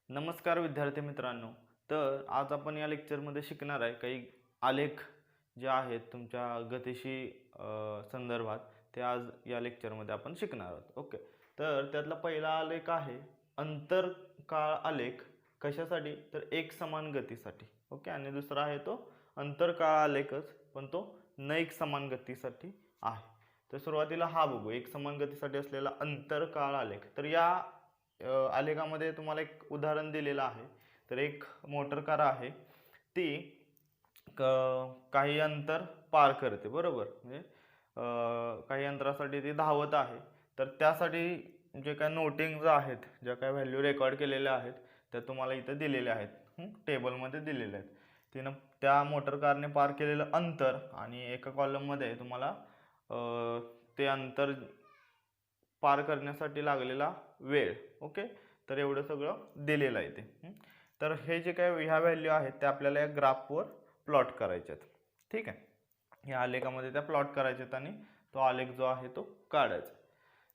नमस्कार विद्यार्थी मित्रांनो. तर आज आपण या लेक्चरमध्ये शिकणार आहे काही आलेख जे आहेत तुमच्या गतीशी संदर्भात ते आज या लेक्चरमध्ये आपण शिकणार आहोत. ओके. तर त्यातला पहिला आलेख आहे अंतरकाळ आलेख. कशासाठी? तर एक समान गतीसाठी. ओके. आणि दुसरा आहे तो अंतरकाळ आलेखच पण तो नैक समान गतीसाठी आहे. तर सुरुवातीला हा बघू, एक समान गतीसाठी असलेला अंतरकाळ आलेख. तर या आलेखामध्ये तुम्हाला एक उदाहरण दिलेलं आहे. तर एक मोटर कार आहे, ती काही अंतर पार करते, बरोबर. म्हणजे काही अंतरासाठी ती धावत आहे. तर त्यासाठी जे काही नोटिंग्ज आहेत, ज्या काही व्हॅल्यू रेकॉर्ड केलेल्या आहेत त्या तुम्हाला इथं दिलेल्या आहेत, टेबलमध्ये दिलेल्या आहेत. तिनं त्या मोटर कारने पार केलेलं अंतर आणि एका कॉलममध्ये तुम्हाला ते अंतर पार करण्यासाठी लागलेला वेळ. ओके. तर एवढं सगळं दिलेलं आहे ते. तर हे जे काय ह्या व्हॅल्यू आहेत त्या आपल्याला या ग्राफवर प्लॉट करायचे आहेत. ठीक आहे. या आलेखामध्ये त्या प्लॉट करायचे आहेत आणि तो आलेख जो आहे तो काढायचा.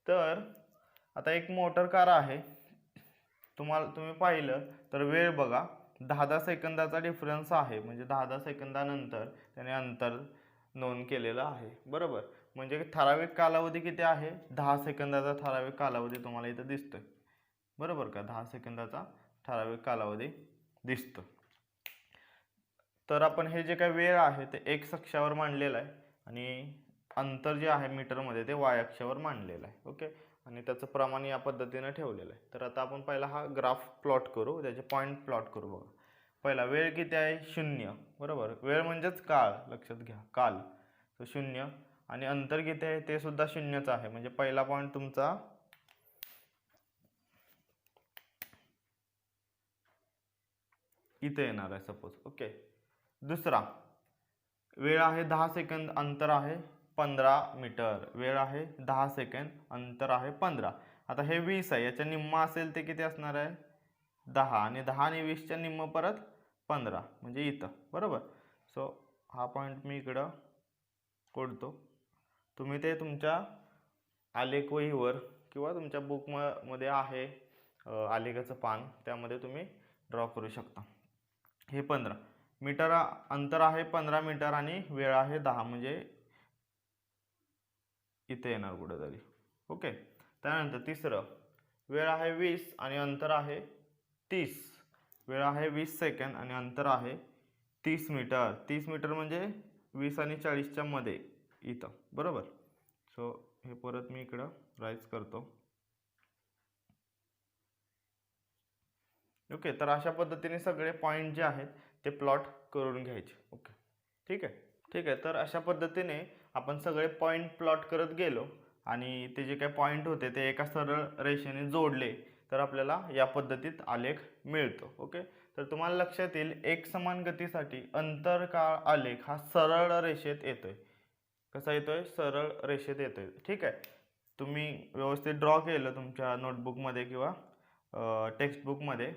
तर आता एक मोटर कार आहे, तुम्ही पाहिलं तर वेळ बघा, 10-10 सेकंदाचा डिफरन्स आहे. म्हणजे 10-10 सेकंदानंतर त्याने अंतर नोंद केलेलं आहे, बरोबर. म्हणजे ठराविक कालावधी किती आहे? 10 सेकंदाचा ठराविक कालावधी तुम्हाला इथं दिसतोय, बरोबर का. 10 सेकंदाचा ठराविक कालावधी दिसतो. तर आपण हे जे काही वेळ आहे ते एक्स अक्षावर मांडलेलं आहे आणि अंतर जे आहे मीटरमध्ये ते वाय अक्षावर मांडलेलं आहे. ओके. आणि त्याचं प्रमाण या पद्धतीने ठेवलेलं आहे. तर आता आपण पहिला हा ग्राफ प्लॉट करू, त्याचे पॉईंट प्लॉट करू. बघा, पहिला वेळ किती आहे? 0, बरोबर. वेळ म्हणजेच काळ, लक्षात घ्या, काल. तो 0. आणि अंतर किती आहे? ते सुद्धा 0च आहे. म्हणजे पहिला पॉईंट तुमचा इथे येणार आहे सपोज. ओके. दुसरा वेळ आहे 10 सेकंद, अंतर आहे 15 मीटर. वेळ आहे 10 सेकंद, अंतर आहे 15. आता हे 20 आहे, याच्या निम्मा असेल ते किती असणार आहे? 10. आणि 10 आणि 20च्या निम्म परत 15, म्हणजे इथं, बरोबर. सो हा पॉईंट मी इकडं कोडतो. तुम्ही ते तुमच्या आलेख वहीवर किंवा तुमच्या बुकमध्ये आहे आलेखाचं पान, त्यामध्ये तुम्ही ड्रॉ करू शकता. हे 15 मीटर अंतर आहे, 15 मीटर, आणि वेळ आहे 10, म्हणजे इथे येणार कुठेतरी. ओके. त्यानंतर तिसरं, वेळ आहे 20 आणि अंतर आहे 30. वेळ आहे 20 सेकंद आणि अंतर आहे 30 मीटर. 30 मीटर म्हणजे 20 आणि 40च्या मध्ये इथं, बरोबर. सो हे परत मी इकडं राईज करतो. ओके. तर अशा पद्धतीने सगळे पॉईंट जे आहेत ते प्लॉट करून घ्यायचे. ओके. ठीक आहे. ठीक आहे. तर अशा पद्धतीने आपण सगळे पॉईंट प्लॉट करत गेलो आणि ते जे काही पॉईंट होते ते एका सरळ रेषेने जोडले तर आपल्याला या पद्धतीत आलेख मिळतो. ओके. तर तुम्हाला लक्षात येईल, एक समान गतीसाठी अंतरकाळ आलेख हा सरळ रेषेत येतोय. कसा येतोय? सरळ रेषेत येतोय. ठीक आहे. तुम्ही व्यवस्थित ड्रॉ केलं तुमच्या नोटबुकमध्ये किंवा टेक्स्टबुकमध्ये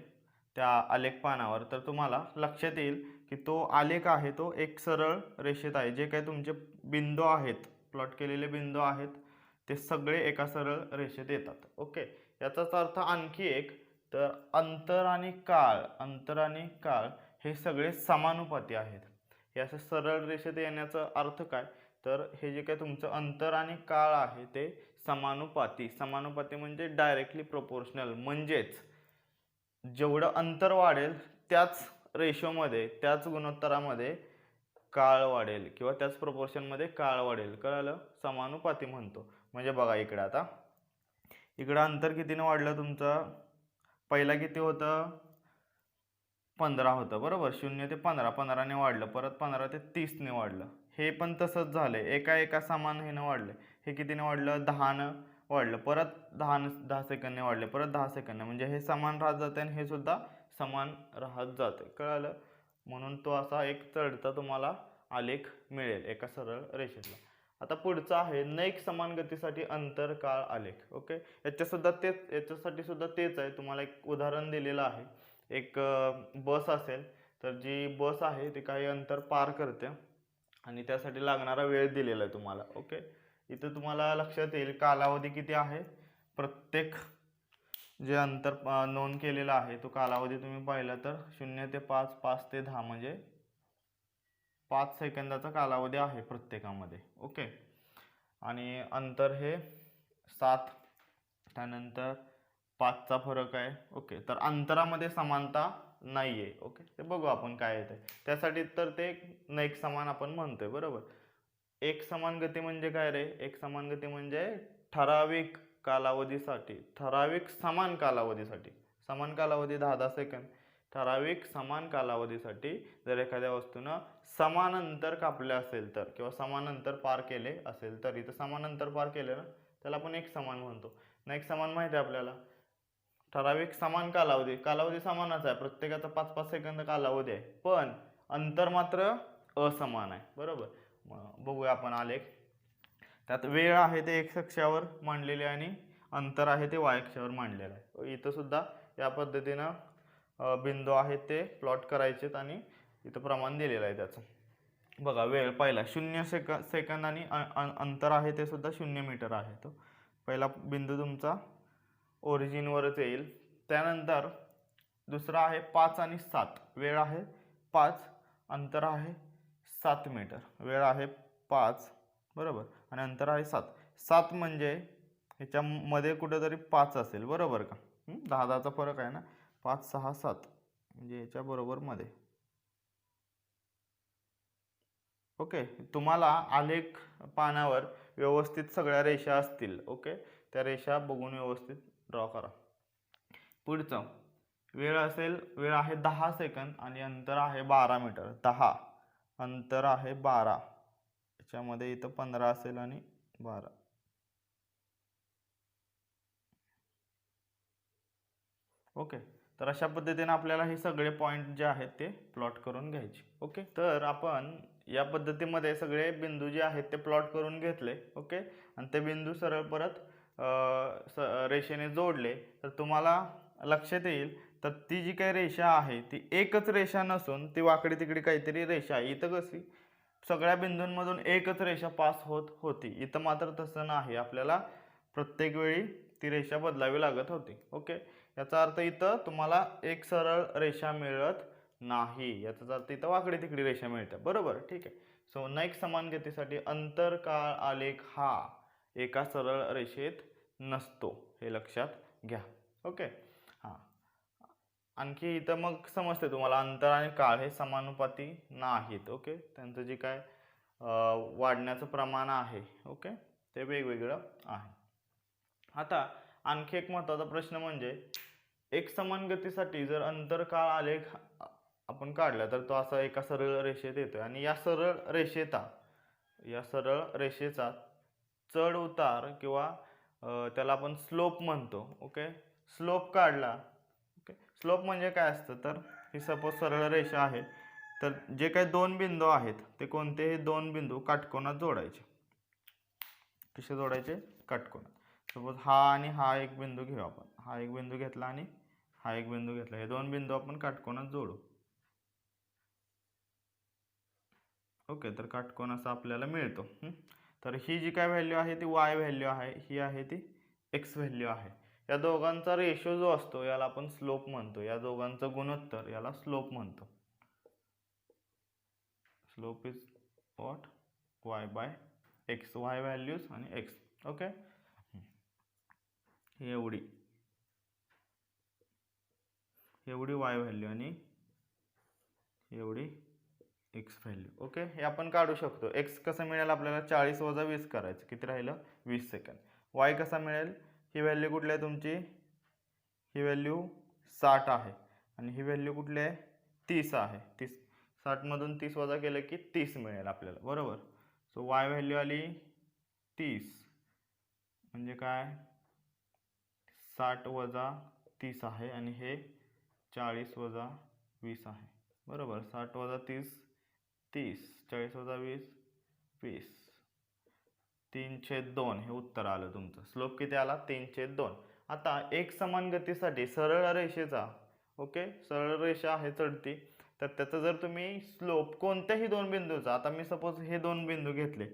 त्या आलेख पानावर, तर तुम्हाला लक्षात येईल की तो आलेख आहे तो एक सरळ रेषेत आहे. जे काही तुमचे बिंदू आहेत, प्लॉट केलेले बिंदू आहेत, ते सगळे एका सरळ रेषेत येतात. ओके. याचाच अर्थ आणखी एक, तर अंतर आणि काळ हे सगळे समानुपाती आहेत. हे असं सरळ रेषेत येण्याचा अर्थ काय? तर हे जे काही तुमचं अंतर आणि काळ आहे ते समानुपाती म्हणजे डायरेक्टली प्रोपोर्शनल. म्हणजेच जेवढं अंतर वाढेल त्याच रेशोमध्ये, त्याच गुणोत्तरामध्ये काळ वाढेल किंवा त्याच प्रोपोर्शनमध्ये काळ वाढेल. कळलं? समानुपाती म्हणतो. म्हणजे बघा इकडे, आता इकडं अंतर कितीने वाढलं तुमचं? पहिला किती होतं? 15 होतं, बरोबर. 0 ते 15, 15ने वाढलं, परत 15 ते 30ने वाढलं. हे पण तसंच झालंय, एका समान हेनं वाढलं. हे कितीने वाढलं? 10नं वाढलं, परत 10 सेकंदने वाढले, परत 10 सेकंदने. म्हणजे हे समान राहत जाते आणि हे सुद्धा समान राहत जाते. कळालं? म्हणून तो असा एक चढता तुम्हाला आलेख मिळेल एका सरळ रेषेतला. आता पुढचा आहे नैक समान गतीसाठी अंतरकाळ आलेख. ओके. याच्यासाठी सुद्धा तेच आहे. तुम्हाला एक उदाहरण दिलेलं आहे. एक बस असेल, तर जी बस आहे ती काही अंतर पार करते आणि त्यासाठी लागणारा वेळ दिलेला आहे तुम्हाला. ओके. इथं तुम्हाला लक्षात येईल कालावधी किती आहे. प्रत्येक जे अंतर नोंद केलेलं आहे तो कालावधी तुम्ही पाहिला तर 0 ते 5, 5 ते 10 म्हणजे 5 सेकंदाचा कालावधी आहे प्रत्येकामध्ये. ओके. आणि अंतर हे 7, त्यानंतर 5चा फरक आहे. ओके. तर अंतरामध्ये समानता नाही आहे. ओके. ते बघू आपण काय येते त्यासाठी. तर ते एक समान आपण म्हणतोय बरोबर. एक समान गती म्हणजे काय रे? एक समान गती म्हणजे ठराविक कालावधीसाठी, ठराविक समान कालावधीसाठी, समान कालावधी 10-10 सेकंद, ठराविक समान कालावधीसाठी जर एखाद्या वस्तूनं समान अंतर कापले असेल तर, किंवा समान अंतर पार केले असेल तर, इथं समान अंतर पार केले ना त्याला आपण एक समान म्हणतो. ना एक समान माहिती आहे आपल्याला, ठराविक समान कालावधी, कालावधी समानच आहे प्रत्येकाचा 5-5 सेकंद कालावधी आहे, पण अंतर मात्र असमान आहे बरोबर. बघूया आपण आलेख. त्यात वेळ आहे ते x अक्षावर मांडलेले आणि अंतर आहे ते y अक्षावर मांडलेलं आहे. इथं सुद्धा या पद्धतीनं बिंदू आहेत ते प्लॉट करायचेत आणि इथं प्रमाण दिलेलं आहे त्याचं. बघा वेळ पहिला 0 सेकंद आणि अंतर आहे ते सुद्धा 0 मीटर आहे. तो पहिला बिंदू तुमचा ओरिजिनवरच येईल. त्यानंतर दुसरा आहे 5 आणि 7. वेळ आहे 5, अंतर आहे 7 मीटर. वेळ आहे 5 बरोबर आणि अंतर आहे 7. 7 म्हणजे ह्याच्यामध्ये कुठेतरी 5 असेल बरोबर का? 10-10चा फरक आहे ना. 5, 6, 7 म्हणजे याच्या बरोबर मध्ये. ओके. तुम्हाला आलेख पानावर व्यवस्थित सगळ्या रेषा असतील. ओके. त्या रेषा बघून व्यवस्थित ड्रॉ करा. पुढचं वेळ असेल, वेळ आहे 10 सेकंद आणि अंतर आहे 12 मीटर. 10 अंतर आहे 12, याच्यामध्ये इथं 15 असेल आणि 12. ओके. तर अशा पद्धतीने आपल्याला हे सगळे पॉईंट जे आहेत ते प्लॉट करून घ्यायचे. ओके. तर आपण या पद्धतीमध्ये सगळे बिंदू जे आहेत ते प्लॉट करून घेतले. ओके. आणि ते बिंदू सरळ परत रेषेने जोडले तर तुम्हाला लक्षात येईल तर ती जी काही रेषा आहे ती एकच रेषा नसून ती वाकडी तिकडी काहीतरी रेषा आहे. इथं कशी सगळ्या बिंदूंमधून एकच रेषा पास होत होती, इथं मात्र तसं नाही. आपल्याला प्रत्येक वेळी ती रेषा बदलावी लागत होती. ओके. याचा अर्थ इथं तुम्हाला एक सरळ रेषा मिळत नाही, याचा अर्थ इथं वाकडी तिकडी रेषा मिळते बरोबर. ठीक आहे. सो एक समान गतीसाठी अंतर काळ आलेख हा एका सरळ रेषेत नसतो, हे लक्षात घ्या. ओके. हां. आणखी इथं मग समजते तुम्हाला अंतर आणि काळ हे समानुपाती नाहीत. ओके. त्यांचं जे काय वाढण्याचं प्रमाण आहे ओके ते वेगवेगळं आहे. आता आणखी एक महत्त्वाचा प्रश्न म्हणजे एक समान गतीसाठी जर अंतर काळ आलेख आपण काढला तर तो असा एका सरळ रेषेत येतोय आणि या सरळ रेषेचा चढ उतार किंवा त्याला आपण स्लोप म्हणतो. ओके. स्लोप काढला. ओके. स्लोप म्हणजे काय असतं तर ही सपोज सरळ रेषा आहे तर जे काही दोन बिंदू आहेत ते कोणतेही दोन बिंदू काटकोनात जोडायचे. कसे जोडायचे? काटकोनात. सपोज हा आणि हा एक बिंदू घेऊ आपण. हा एक बिंदू घेतला आणि हा एक बिंदू घेतला. हे दोन बिंदू आपण काटकोनात जोडू. ओके. तर काटकोन असा आपल्याला मिळतो. तर ही जी काय व्हॅल्यू आहे ती y व्हॅल्यू आहे, ही आहे ती x व्हॅल्यू आहे. या दोघांचा रेशो जो असतो याला आपण स्लोप म्हणतो. या दोघांचं गुणोत्तर याला स्लोप म्हणतो. Slope is what? y by x. y values आणि x. ओके. एवढी y व्हॅल्यू आणि एवढी x व्हॅल्यू. ओके. हे आपण काढू शकतो. x कसं मिळेल आपल्याला? 40 वजा 20 करायचं. किती राहिलं? 20 सेकंद. y कसा मिळेल? ही व्हॅल्यू कुठली आहे तुमची? ही व्हॅल्यू 60 आहे आणि ही व्हॅल्यू कुठली आहे? 30 आहे. 30. 60 मधून 30 वजा केलं की 30 मिळेल आपल्याला बरोबर. सो y व्हॅल्यू आली 30 म्हणजे काय? 60 वजा 30 आहे आणि हे 40 वजा 20 आहे बरोबर. 60 वजा 30 30, 40 वजा 20 20, 3/2 हे उत्तर आलं तुमचं. स्लोप किती आला? 3/2. आता एक समान गतीसाठी सरळ रेषेचा ओके सरळ रेषा आहे चढती तर त्याचं जर तुम्ही स्लोप कोणत्याही दोन बिंदूचा, आता मी सपोज हे दोन बिंदू घेतले,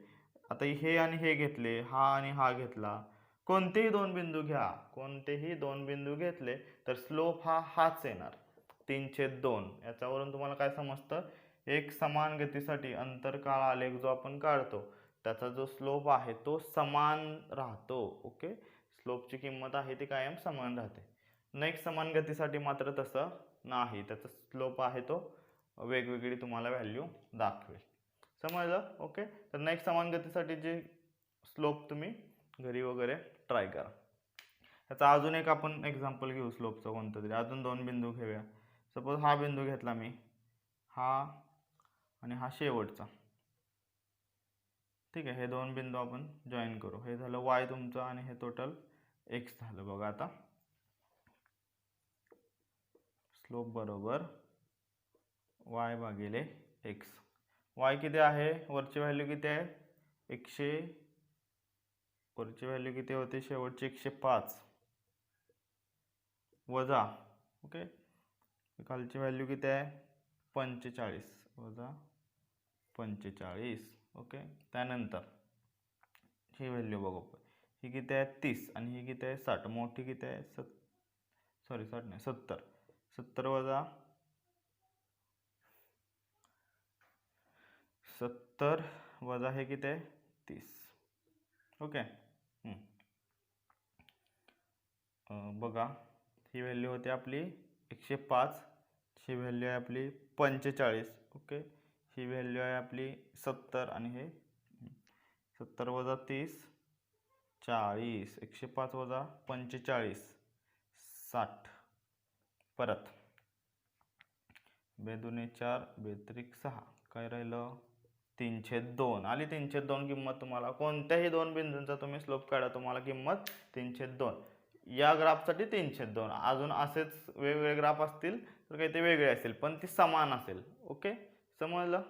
आता हे आणि हे घेतले, हा आणि हा घेतला, कोणतेही दोन बिंदू घ्या, कोणतेही दोन बिंदू घेतले तर स्लोप हा हाच येणार 3/2. याच्यावरून तुम्हाला काय समजतं, एक समान गतीसाठी अंतरकाळ आलेख जो आपण काढतो त्याचा जो स्लोप आहे तो समान राहतो. ओके, स्लोपची किंमत आहे ती कायम समान राहते. नेक्स्ट समान गतीसाठी मात्र तसं नाही, त्याचा स्लोप आहे तो वेगवेगळी तुम्हाला व्हॅल्यू दाखवेल. समजलं? ओके, तर नेक्स्ट समान गतीसाठी जे स्लोप तुम्ही घरी वगैरे ट्राय करा. याचा अजून एक आपण एक्झाम्पल घेऊ स्लोपचं कोणतं तरी. अजून दोन बिंदू घेऊया. सपोज हा बिंदू घेतला मी, हा आणि हा शेवटचा. ठीक आहे, हे दोन बिंदू आपण जॉईन करू. हे झालं वाय तुमचं आणि हे टोटल एक्स झालं. बघा आता स्लोप बरोबर वाय भागिले एक्स. वाय किती आहे, वरची व्हॅल्यू किती आहे 100, वरची व्हॅल्यू किती होती शेवटची 105 वजा, ओके, खालची व्हॅल्यू किती आहे 45 वजा 45. ओके, त्यानंतर ही व्हॅल्यू बघू, ही किती आहे 30 आणि ही किती आहे 60. मोठी किती आहे 60 नाही 70. 70 वजा 70 वजा हे किती आहे 30. ओके, बघा ही व्हॅल्यू होती आपली 105, ही व्हॅल्यू आहे आपली 45. ओके, ही व्हॅल्यू आहे आपली 70 आणि हे 70 वजा 30 40. 105 वजा 45 60. परत 2 दुणे 4 2 6, काय राहिलं 3/2. आली 3/2 किंमत. तुम्हाला कोणत्याही दोन बिंदूंचा तुम्ही स्लोप काढा, तुम्हाला किंमत 3/2. या ग्राफसाठी 3/2. अजून असेच वेगवेगळे ग्राफ असतील तर काही ते वेगळे असेल पण ती समान असेल. ओके, समजलं?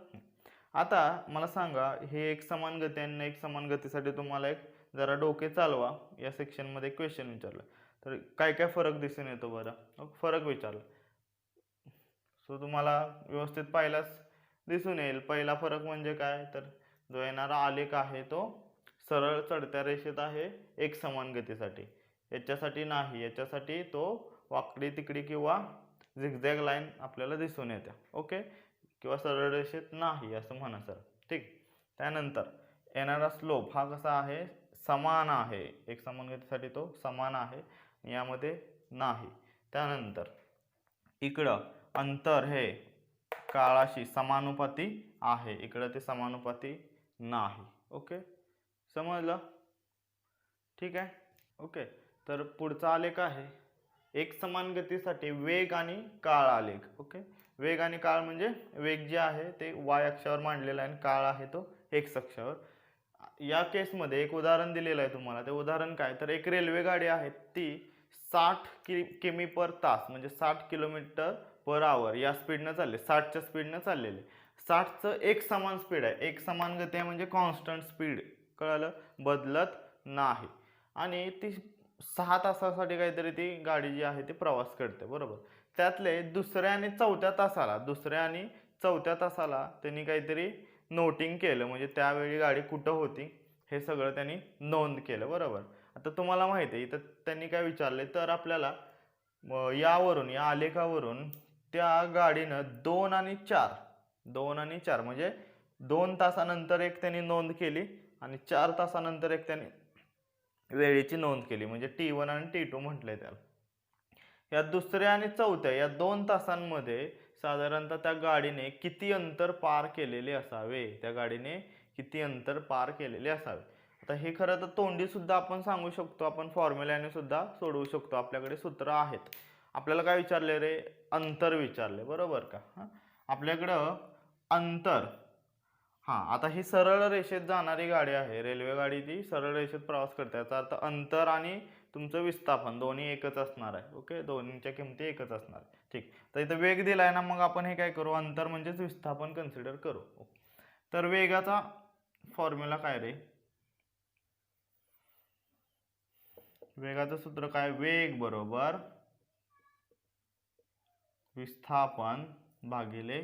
आता मला सांगा, हे एक समान गती आणि एक समान गतीसाठी तुम्हाला एक जरा डोके चालवा. या सेक्शनमध्ये क्वेश्चन विचारलं तर काय काय फरक दिसून येतो बरं. फरक विचारला सो तुम्हाला व्यवस्थित पाहिलाच दिसून येईल. पहिला फरक म्हणजे काय, तर जो येणारा आलेख आहे तो सरळ चढत्या रेषेत आहे एक समान गतीसाठी, याच्यासाठी नाही, याच्यासाठी तो वाकडी तिकडी किंवा झिगझॅग लाईन आपल्याला दिसून येते. ओके, किंवा सरळ रेषेत नाही असं म्हणा सर. ठीक, त्यानंतर येणारा स्लोप हा कसा आहे, समान आहे. एक समान गतीसाठी तो समान आहे, यामध्ये नाही. त्यानंतर इकडं अंतर हे काळाशी समानुपाती आहे, इकडं ते समानुपाती नाही. ओके, समजलं? ठीक आहे. ओके, तर पुढचा आलेख आहे एक समान गतीसाठी वेग आणि काळ आलेख. ओके, वेग आणि काळ म्हणजे वेग जे आहे ते वाय अक्षावर मांडलेला आहे आणि काळ आहे तो एक्स अक्षावर. या केसमध्ये एक उदाहरण दिलेलं आहे तुम्हाला. ते उदाहरण काय, तर एक रेल्वे गाडी आहे ती 60 किमी पर तास म्हणजे 60 किलोमीटर पर आवर या स्पीडनं चालले, 60च्या स्पीडनं चाललेले. 60चं एक समान स्पीड आहे, एक समान गती आहे म्हणजे कॉन्स्टंट स्पीड. कळलं, बदलत नाही. आणि ती 6 तासासाठी काहीतरी ती गाडी जी आहे ती प्रवास करते, बरोबर. त्यातले दुसऱ्या आणि चौथ्या तासाला त्यांनी काहीतरी नोटिंग केलं, म्हणजे त्यावेळी गाडी कुठं होती हे सगळं त्यांनी नोंद केलं, बरोबर. आता तुम्हाला माहिती आहे इथं त्यांनी काय विचारले, तर आपल्याला यावरून या आलेखावरून त्या गाडीनं 2 आणि 4 म्हणजे 2 तासानंतर एक त्यांनी नोंद केली आणि 4 तासानंतर एक त्यांनी वेळेची नोंद केली, म्हणजे T1 आणि T2 म्हटलंय त्याला. या दुसऱ्या आणि चौथ्या या 2 तासांमध्ये साधारणतः त्या गाडीने किती अंतर पार केलेले असावे, आता हे खरं तर तोंडी सुद्धा आपण सांगू शकतो, आपण फॉर्म्युल्याने सुद्धा सोडवू शकतो. आपल्याकडे सूत्र आहेत. आपल्याला काय विचारले रे, अंतर विचारले, बरोबर का. आपल्याकडं अंतर, आता ही सरळ रेषेत जाणारी गाडी आहे, रेल्वे गाडी ती सरळ रेषेत प्रवास करते, याचा अर्थ अंतर आणि तुमचं विस्थापन दोन्ही एकच असणार आहे. ओके, दोन्हीच्या किमती एकच असणार. ठीक, तर इथं वेग दिलाय ना, मग आपण हे काय करू, अंतर म्हणजेच विस्थापन कन्सिडर करू. तर वेगाचा फॉर्म्युला काय रे, वेगाचं सूत्र काय, वेग बरोबर विस्थापन भागिले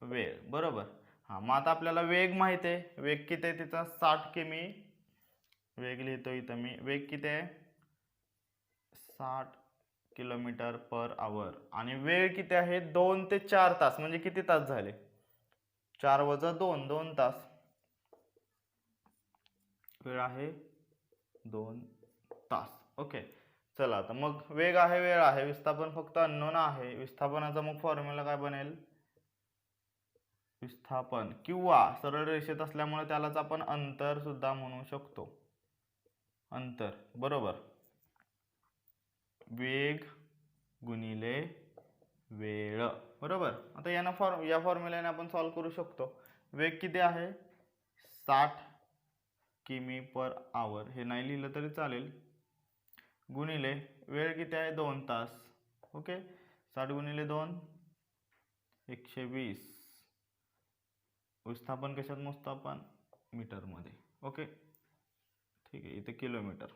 वेळ, बरोबर. मग आता आपल्याला वेग माहिती आहे, वेग किती आहे तिचा 60 किमी वेग लिहितो इथं मी. वेग किती आहे? 60 किलोमीटर पर आवर. आणि वेळ किती आहे? 2 ते 4 तास. म्हणजे किती तास झाले? 4 वजा 2, 2 तास. वेळ आहे 2 तास. ओके, चला आता मग वेग आहे, वेळ आहे, विस्थापन फक्त अननोन आहे. विस्थापनाचा मग फॉर्म्युला काय बनेल? विस्थापन किंवा सरळ रेषेत असल्यामुळे त्यालाच आपण अंतर सुद्धा म्हणू शकतो. अंतर बरोबर वेग गुणिले वेळ. बरोबर. आता या फॉर्म्युल्याने आपण सॉल्व करू शकतो. वेग किती आहे? 60 किमी पर आवर. हे नाही लिहिलं तरी चालेल. गुणिले वेळ किती आहे? 2 तास. ओके, 60 गुणिले 2 120. विस्थापन कशात मोजतो आपण? मीटरमध्ये. ओके, ठीक आहे. इथे किलोमीटर,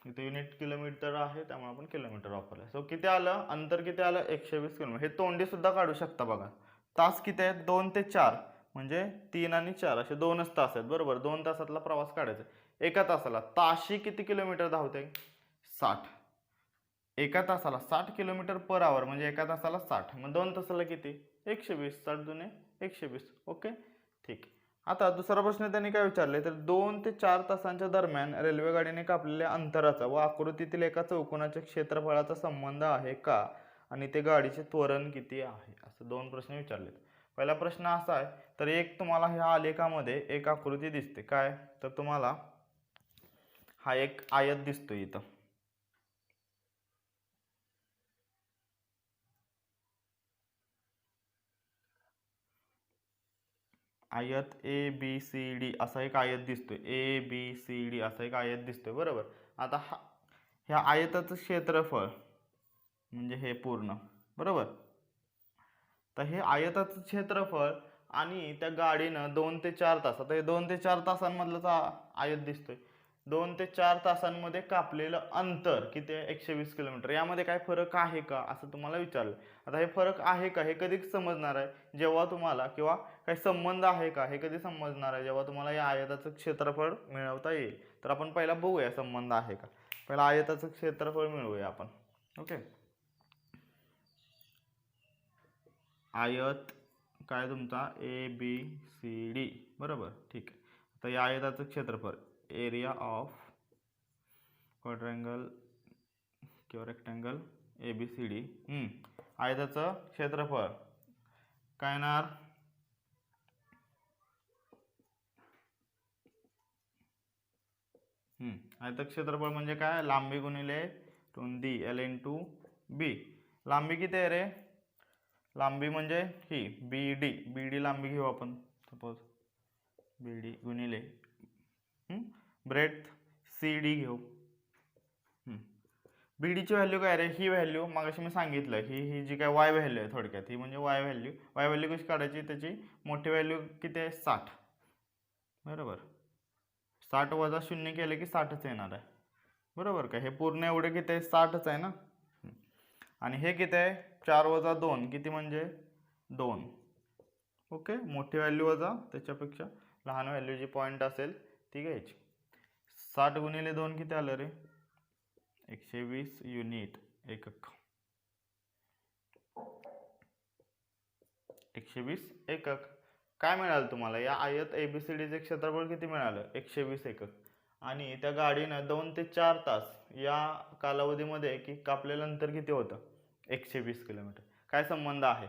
इथे युनिट किलोमीटर आहे त्यामुळे आपण किलोमीटर वापरलं. सो किती आलं? अंतर किती आलं? 120 किलोमीटर. हे तोंडी सुद्धा काढू शकता बघा. तास किती आहेत? 2 ते 4. म्हणजे 3 आणि 4 असे 2च तास आहेत. बरोबर. 2 तासातला प्रवास काढायचा. एका तासाला ताशी किती किलोमीटर धावते? 60. एका तासाला 60 किलोमीटर पर आवर म्हणजे एका तासाला 60. मग 2 तासाला किती? 120. 60 दुने 120. ओके, ठीक. आता दुसरा प्रश्न त्यांनी काय विचारले तर 2 ते 4 तासांच्या दरम्यान रेल्वे गाडीने कापलेल्या अंतराचा व आकृतीतील एका चौकोनाच्या क्षेत्रफळाचा संबंध आहे का? आणि ते गाडीचे त्वरण किती आहे? असं 2 प्रश्न विचारले. पहिला प्रश्न असा आहे, तर एक तुम्हाला ह्या आलेखामध्ये एक आकृती दिसते. काय? तर तुम्हाला हा एक आयत दिसतोय इथं. आयत ABCD असा एक आयत दिसतोय. ABCD असा एक आयत दिसतोय. बरोबर. आता ह्या आयताचं क्षेत्रफळ म्हणजे हे पूर्ण. बरोबर. तर हे आयताचं क्षेत्रफळ आणि त्या गाडीनं 2 ते 4 तास. आता हे 2 ते 4 तासांमधलंच आयत दिसतोय. 2 ते 4 तासांमध्ये कापलेलं अंतर किती आहे? 120 किलोमीटर. यामध्ये काय फरक आहे का असं तुम्हाला विचारलं. आता हे फरक आहे का हे कधी समजणार आहे? जेव्हा तुम्हाला, किंवा काही संबंध आहे का हे कधी समजणार आहे? जेव्हा तुम्हाला या आयताचं क्षेत्रफळ मिळवता येईल. तर आपण पहिला बघूया संबंध आहे का. पहिला आयताचं क्षेत्रफळ मिळवूया आपण. ओके, आयत काय तुमचा? ABCD. बरोबर, ठीक आहे. आता या आयताचं क्षेत्रफळ एरिया ऑफ क्वाड्रँगल किंवा रेक्टँगल ABCD. आयताचं क्षेत्रफळ काय येणार? आयताचं क्षेत्रफळ म्हणजे काय? लांबी गुणिले रुंदी L×B. लांबी किती आहे रे? लांबी म्हणजे ही BD लांबी घेऊ आपण. सपोज BD गुणिले ब्रेथ CD घेऊ. BD ची व्हॅल्यू काय रे? ही व्हॅल्यू मगाशी मी सांगितलं, ही जी काय Y व्हॅल्यू आहे थोडक्यात, ही म्हणजे Y व्हॅल्यू कशी काढायची? त्याची मोठी व्हॅल्यू किती आहे? 60. बरोबर. 60 वजा 0 केले की 60च येणार आहे. बरोबर का? हे पूर्ण एवढे किती आहे? 60च आहे ना. आणि हे किती आहे? 4 वजा 2 किती म्हणजे 2. ओके, मोठी व्हॅल्यू वजा त्याच्यापेक्षा लहान व्हॅल्यू जी पॉईंट असेल ती घ्यायची. 60 गुणिले 2 किती आलं रे? 120 युनिट एकक. 120 एकक. काय मिळालं तुम्हाला? या आयत ABCDचे क्षेत्रफळ किती मिळालं? 120 एकक. आणि त्या गाडीनं 2 ते 4 तास या कालावधीमध्ये की कापलेलं अंतर किती होतं? 120 किलोमीटर. काय संबंध आहे?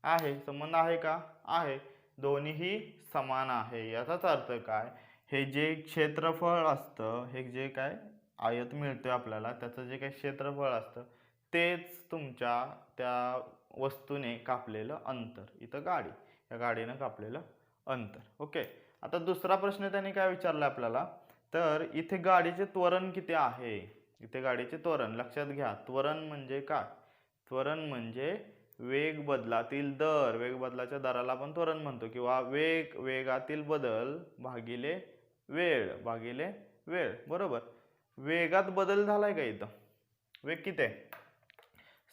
आहे. संबंध आहे का? आहे. दोन्हीही समान आहे. याचाच अर्थ काय? हे जे क्षेत्रफळ असतं, हे जे काय आयत मिळतोय आपल्याला, त्याचं जे काही क्षेत्रफळ असतं तेच तुमच्या त्या वस्तूने कापलेलं अंतर. इथं या गाडीनं कापलेलं अंतर. ओके, आता दुसरा प्रश्न त्यांनी काय विचारला आपल्याला, तर इथे गाडीचे त्वरण किती आहे? इथे गाडीचे त्वरण लक्षात घ्या. त्वरण म्हणजे काय? त्वरण म्हणजे वेग बदलातील दर. वेग बदलाच्या दराला आपण त्वरण म्हणतो, किंवा वेगातील बदल भागिले वेळ. बरोबर. वेगात बदल झालाय का इथं? वेग किती आहे?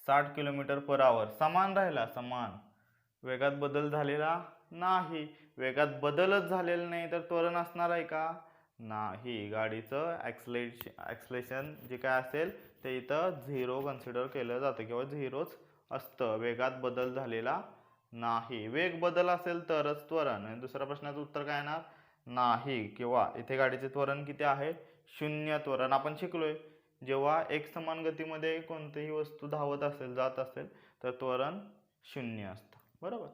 60 किलोमीटर पर आवर. समान राहिला, समान. वेगात बदल झालेला नाही. वेगात बदलच झालेला नाही तर त्वरण असणार आहे का? नाही. गाडीचं ॲक्सलेशन जे काय असेल ते इथं 0 कन्सिडर केलं जातं किंवा 0च असतं. वेगात बदल झालेला नाही. वेग बदल असेल तरच त्वरण. आणि दुसऱ्या प्रश्नाचं उत्तर काय येणार? नाही. किंवा इथे गाडीचे त्वरण किती आहे? 0 त्वरण. आपण शिकलोय जेव्हा एकसमान गतीमध्ये कोणतीही वस्तू धावत असेल, जात असेल, तर त्वरण 0 असतं. बरोबर.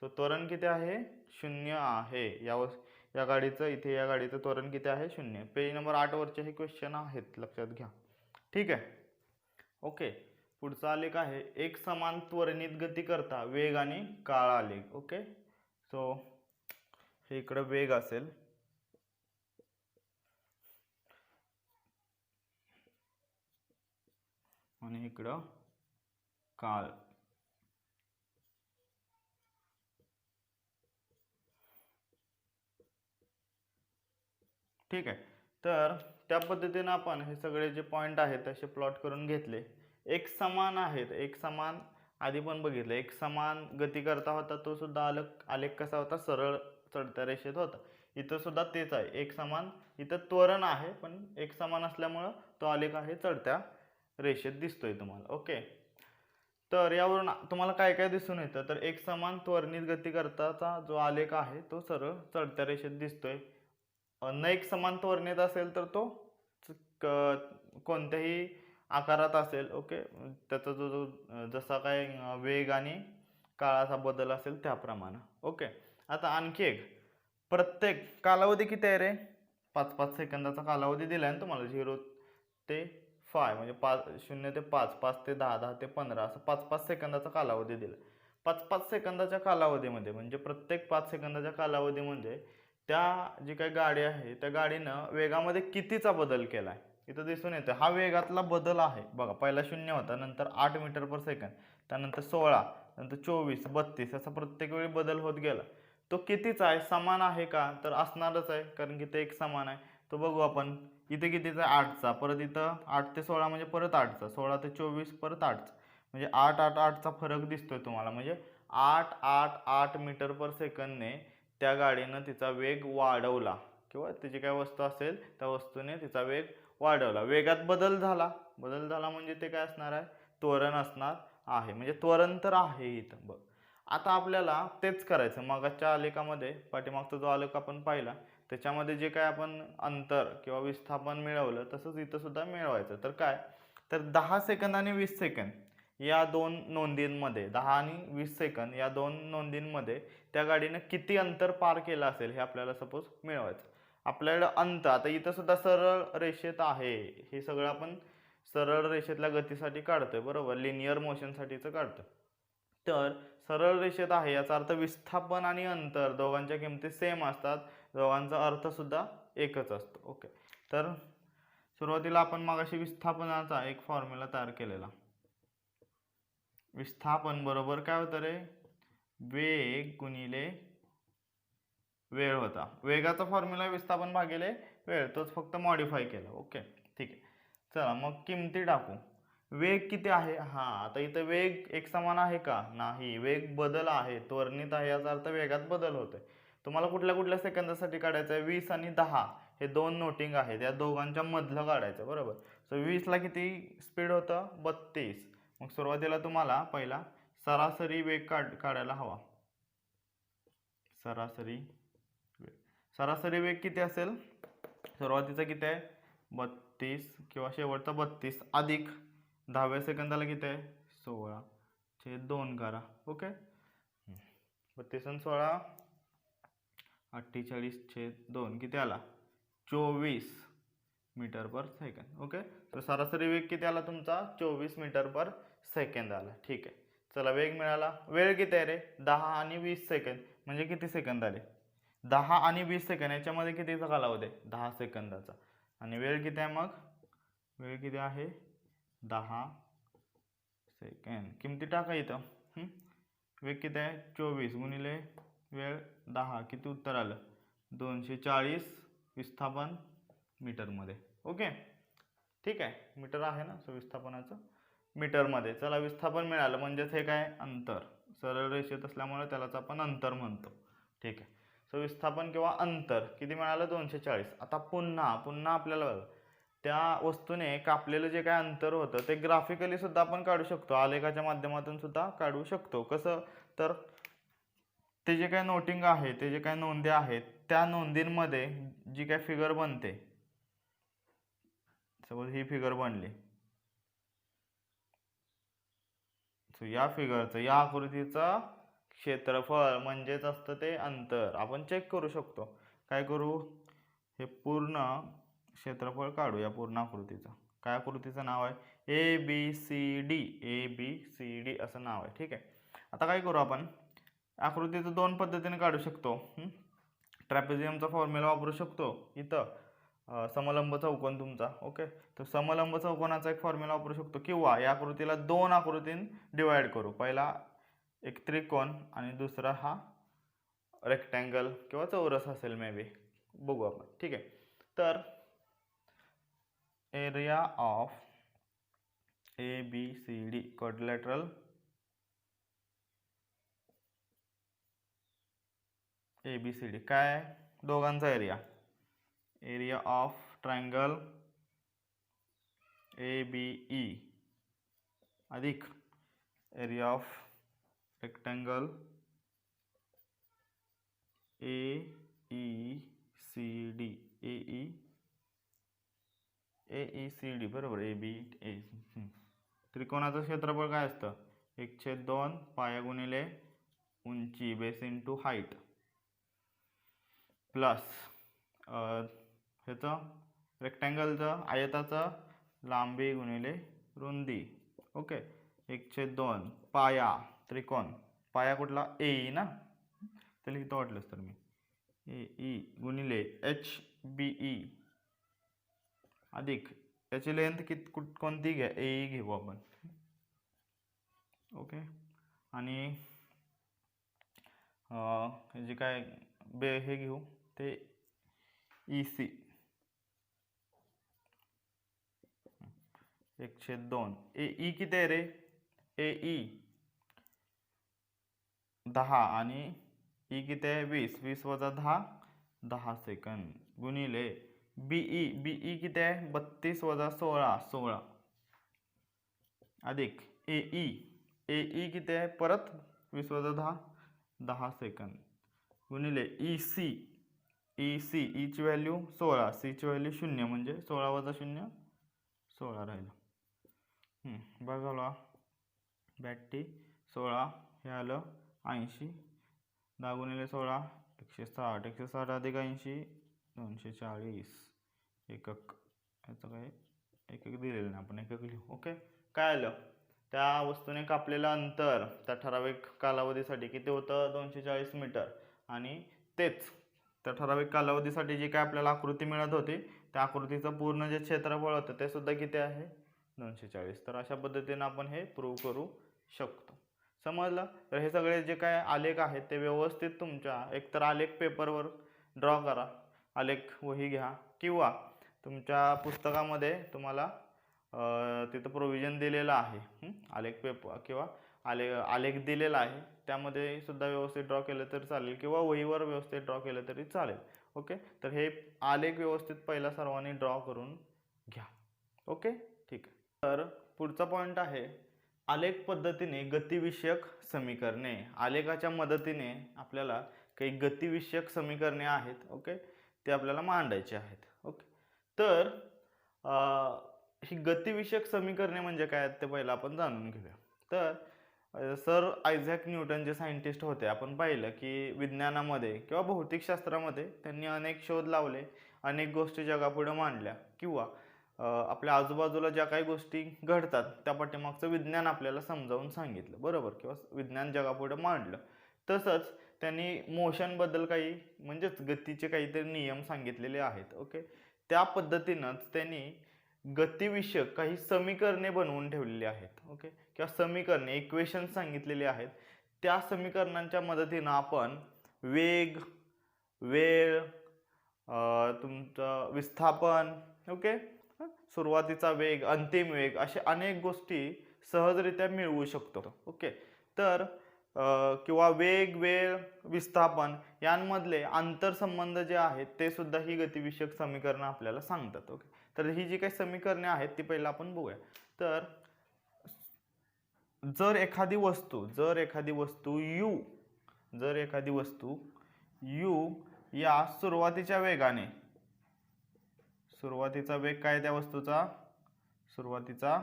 सो त्वरण किती आहे? 0 आहे. या गाडीचं इथे या गाडीचं त्वरण किती आहे? 0. पेज नंबर 8 वरचे हे क्वेश्चन आहेत, लक्षात घ्या. ठीक आहे. ओके. पुढचा आलेख आहे एक समान त्वरणित गती करता वेग आणि काळ आलेख. ओके. सो हे इकडं वेग असेल आणि इकडं काळ. ठीक आहे. तर त्या पद्धतीने आपण हे सगळे जे पॉईंट आहेत तसे प्लॉट करून घेतले. एक समान आहेत. एक समान आधी पण बघितलं. एक समान गती करता होता तो सुद्धा आलेख कसा होता? सरळ चढत्या रेषेत होता. इथं सुद्धा तेच आहे. एक समान इथं त्वरण आहे पण एक समान असल्यामुळं तो आलेख आहे चढत्या रेषेत दिसतोय तुम्हाला. ओके. तर यावरून तुम्हाला काय काय दिसून येतं? तर एक समान त्वरणित गती करताचा जो आलेख आहे तो सरळ चढत्या रेषेत दिसतोय. न एक समान त्वरणित असेल तर तो कोणत्याही आकारात असेल. ओके. त्याचा जो जसा काय वेग आणि काळाचा बदल असेल त्याप्रमाणे. ओके. आता आणखी एक, प्रत्येक कालावधी किती आहे रे? 5-5 सेकंदाचा कालावधी दिलाय ना तुम्हाला. 0 ते 5 म्हणजे 0 ते 5, 5 ते 10, 10 ते 15 असं 5-5 सेकंदाचा कालावधी दिला. 5-5 सेकंदाच्या कालावधीमध्ये म्हणजे प्रत्येक 5 सेकंदाच्या कालावधीमध्ये त्या जी काही गाडी आहे त्या गाडीनं वेगामध्ये कितीचा बदल केलाय इथं दिसून येतं. हा वेगातला बदल आहे बघा. पहिला 0 होता, नंतर 8 मीटर पर सेकंद, त्यानंतर 16, नंतर 24, 32 असा प्रत्येक वेळी बदल होत गेला. तो कितीचा आहे? समान आहे का? तर असणारच आहे कारण की ते एक समान आहे. तो बघू आपण. इथे कितीचा आहे? 8चा. परत इथं 8 ते 16 म्हणजे परत 8चा. 16 ते 24 परत 8चा. म्हणजे 8, 8, 8चा फरक दिसतोय तुम्हाला. म्हणजे 8, 8, 8 मीटर पर सेकंदने त्या गाडीनं तिचा वेग वाढवला किंवा तिची काय वस्तू असेल त्या वस्तूने तिचा वेग वाढवला. वेगात बदल झाला. बदल झाला म्हणजे ते काय असणार आहे? त्वरण असणार आहे. म्हणजे त्वरण तर आहे इथं. बघ, आता आपल्याला तेच करायचं. मागच्या आलेखामध्ये पाठीमागचा जो आलेख आपण पाहिला त्याच्यामध्ये जे काय आपण अंतर किंवा विस्थापन मिळवलं तसंच इथं सुद्धा मिळवायचं. तर काय? तर 10 सेकंद आणि 20 सेकंद या दोन नोंदींमध्ये, 10 आणि 20 सेकंद या दोन नोंदींमध्ये त्या गाडीनं किती अंतर पार केलं असेल हे आपल्याला सपोज मिळवायचं. आपल्याकडे अंतर आता इथं सुद्धा सरळ रेषेत आहे. हे सगळं आपण सरळ रेषेतल्या गतीसाठी काढतोय. बरोबर. लिनियर मोशनसाठीचं काढतोय. तर सरळ रेषेत आहे याचा अर्थ विस्थापन आणि अंतर दोघांच्या किमती सेम असतात. दोघांचा अर्थ सुद्धा एकच असतो. ओके. तर सुरुवातीला आपण मगाशी विस्थापनाचा एक फॉर्म्युला तयार केलेला. विस्थापन बरोबर काय होतं रे? वेग गुणिले वेळ होता. वेगाचा फॉर्म्युला विस्थापन भागिले वेळ, तोच फक्त मॉडिफाय केला. ओके. ठीक आहे. चला मग किमती टाकू. वेग किती आहे? हा, आता इथं वेग एक समान आहे का? नाही. वेग बदल आहे, त्वरणित आहे याचा अर्थ वेगात बदल होतोय. तुम्हाला कुठल्या कुठल्या सेकंदासाठी काढायचं आहे? 20 आणि 10 हे दोन नोटिंग आहेत, या दोघांच्या मधलं काढायचं. बरोबर. सो 20ला किती स्पीड होतं? 32. मग सुरुवातीला तुम्हाला पहिला सरासरी वेग काढायला हवा. सरासरी वेग किती असेल? सुरुवातीचा किती आहे? 32 किंवा शेवटचा 32 अधिक 10व्या सेकंदाला किती आहे? 16/2 करा. ओके. 32 आणि 16 48/2 किती आला? 24 मीटर पर सेकंद. ओके. तर सरासरी वेग किती आला तुमचा? 24 मीटर पर सेकंद आला. ठीक आहे. चला वेग मिळाला. वेळ किती आहे रे? 10 आणि 20 सेकंद. म्हणजे किती सेकंद आले? 10 आणि 20 सेकंद याच्यामध्ये कितीचा कालावधी आहे? 10 सेकंदाचा. आणि वेळ किती आहे मग? वेळ किती आहे? 10 सेकंद. किमती टाका इथं. वेग किती आहे? 24 गुणिले वेळ 10 किती उत्तर आलं? 240 विस्थापन मीटरमध्ये. ओके. ठीक आहे. मीटर आहे ना विस्थापनाचं मीटरमध्ये. चला विस्थापन मिळालं म्हणजेच हे काय? अंतर. सरळ रेषेत असल्यामुळे त्यालाच आपण अंतर म्हणतो. ठीक आहे. सो विस्थापन किंवा अंतर किती मिळालं 240. आता पुन्हा आपल्याला बघा त्या वस्तूने कापलेलं जे काय अंतर होतं ते ग्राफिकली सुद्धा आपण काढू शकतो, आलेखाच्या माध्यमातून सुद्धा काढू शकतो. कसं तर ते जे काय नोटिंग आहे, ते जे काय नोंदी आहेत, त्या नोंदींमध्ये जी काय फिगर बनते, सपोज ही फिगर बनली, सो या फिगरचं या आकृतीचं क्षेत्रफळ म्हणजेच असतं ते अंतर. आपण चेक करू शकतो. काय करू, हे पूर्ण क्षेत्रफळ काढू या पूर्ण आकृतीचं. काय आकृतीचं नाव आहे, ABCD. ABCD असं नाव आहे. ठीक आहे. आता काय करू, आपण आकृतीचं दोन पद्धतीने काढू शकतो. ट्रॅपेझियमचा फॉर्म्युला वापरू शकतो इथं, समलंब चौकोन तुमचा. ओके, तर समलंब चौकोनाचा एक फॉर्म्युला वापरू शकतो, किंवा या आकृतीला दोन आकृतीन डिवाइड करू. पहिला एक त्रिकोण आणि दुसरा हा रेक्टँगल किंवा चौरस असेल मे बी, बघू आपण. ठीक आहे. तर area of ABCD quadrilateral ABCD काय, दोघांचा एरिया ऑफ ट्रायंगल ABE अधिक area of rectangle AECD. AECD बरोबर. त्रिकोणाचं क्षेत्रफळ काय असतं, 1/2 पाया गुणिले उंची बेस इंटू हाईट प्लस ह्याचं रेक्टँगलचं आयताचं लांबी गुणिले रुंदी. ओके, 1/2 पाया त्रिकोण, पाया कुठला, AE ना, तर लिहितो वाटलंच तर मी, AE गुणिले HBE अधिक याची लेंथ कोणती घ्या, AE घेऊ आपण. ओके, आणि जे काय हे घेऊ ते EC 1/2. AE किती आहे रे, AE 10 आणि E किती आहे 20. 20 वजा 10 10 सेकंद गुणिले BE किती आहे 32 वजा 16 16 अधिक AE किती आहे परत 20 वजा 10 10 सेकंद गुणिले EC E ची व्हॅल्यू 16, C ची व्हॅल्यू 0, म्हणजे 16 वजा 0 16 राहिलं. बघा 82 16 हे आलं 80, 10 गुणिले 16 160, 160 अधिक 80 240 एकक. याचं काय एकक दिलेलं नाही, आपण एकक लिहू. ओके, काय आलं, त्या वस्तूने कापलेलं अंतर त्या ठराविक कालावधीसाठी किती होतं 240 मीटर, आणि तेच त्या ठराविक कालावधीसाठी जी काय आपल्याला आकृती मिळत होती त्या आकृतीचं पूर्ण जे क्षेत्रफळ होतं ते सुद्धा किती आहे 240. तर अशा पद्धतीने आपण हे प्रूव्ह करू शकतो. समजलं. तर हे सगळे जे काय आलेख आहेत ते व्यवस्थित तुमच्या एकतर आलेख पेपरवर ड्रॉ करा, आलेख वही घ्या, किंवा तुमच्या पुस्तकामध्ये तुम्हाला तिथं प्रोव्हिजन दिलेलं आहे, आलेख पेपर किंवा आलेख दिलेला आहे, त्यामध्ये सुद्धा व्यवस्थित ड्रॉ केलं तर चालेल, किंवा वहीवर व्यवस्थित ड्रॉ केलं तरी चालेल. ओके, तर हे आलेख व्यवस्थित पहिला सर्वांनी ड्रॉ करून घ्या. ओके, ठीक आहे. तर पुढचा पॉईंट आहे आलेख पद्धतीने गतिविषयक समीकरणे. आलेखाच्या मदतीने आपल्याला काही गतिविषयक समीकरणे आहेत, ओके, ते आपल्याला मांडायचे आहेत. ओके, तर ही गतिविषयक समीकरणे म्हणजे काय ते पहिलं आपण जाणून घेऊया. तर सर आयझॅक न्यूटन जे सायंटिस्ट होते, आपण पाहिलं की विज्ञानामध्ये किंवा भौतिकशास्त्रामध्ये त्यांनी अनेक शोध लावले, अनेक गोष्टी जगापुढे मांडल्या, किंवा आपल्या आजूबाजूला ज्या काही गोष्टी घडतात त्या पाठीमागचं विज्ञान आपल्याला समजावून सांगितलं, बरोबर, किंवा विज्ञान जगापुढे मांडलं. तसंच त्यांनी मोशनबद्दल काही म्हणजेच गतीचे काहीतरी नियम सांगितलेले आहेत. ओके, त्या पद्धतीनंच त्यांनी गतिविषयक काही समीकरणे बनवून ठेवलेली आहेत. ओके, किंवा समीकरणे इक्वेशन सांगितलेली आहेत. त्या समीकरणांच्या मदतीनं आपण वेग, वेळ, तुमचं विस्थापन, ओके, सुरुवातीचा वेग, अंतिम वेग, अशा अनेक गोष्टी सहजरित्या मिळवू शकतो. ओके, तर किंवा वेग, वेळ, विस्थापन यांमधले आंतरसंबंध जे आहेत ते सुद्धा ही गतिविषयक समीकरणं आपल्याला सांगतात. ओके, तर ही जी काही समीकरणे आहेत ती पहिला आपण बघूया. तर जर एखादी वस्तू u या सुरुवातीचा वेग काय त्या वस्तूचा, सुरुवातीचा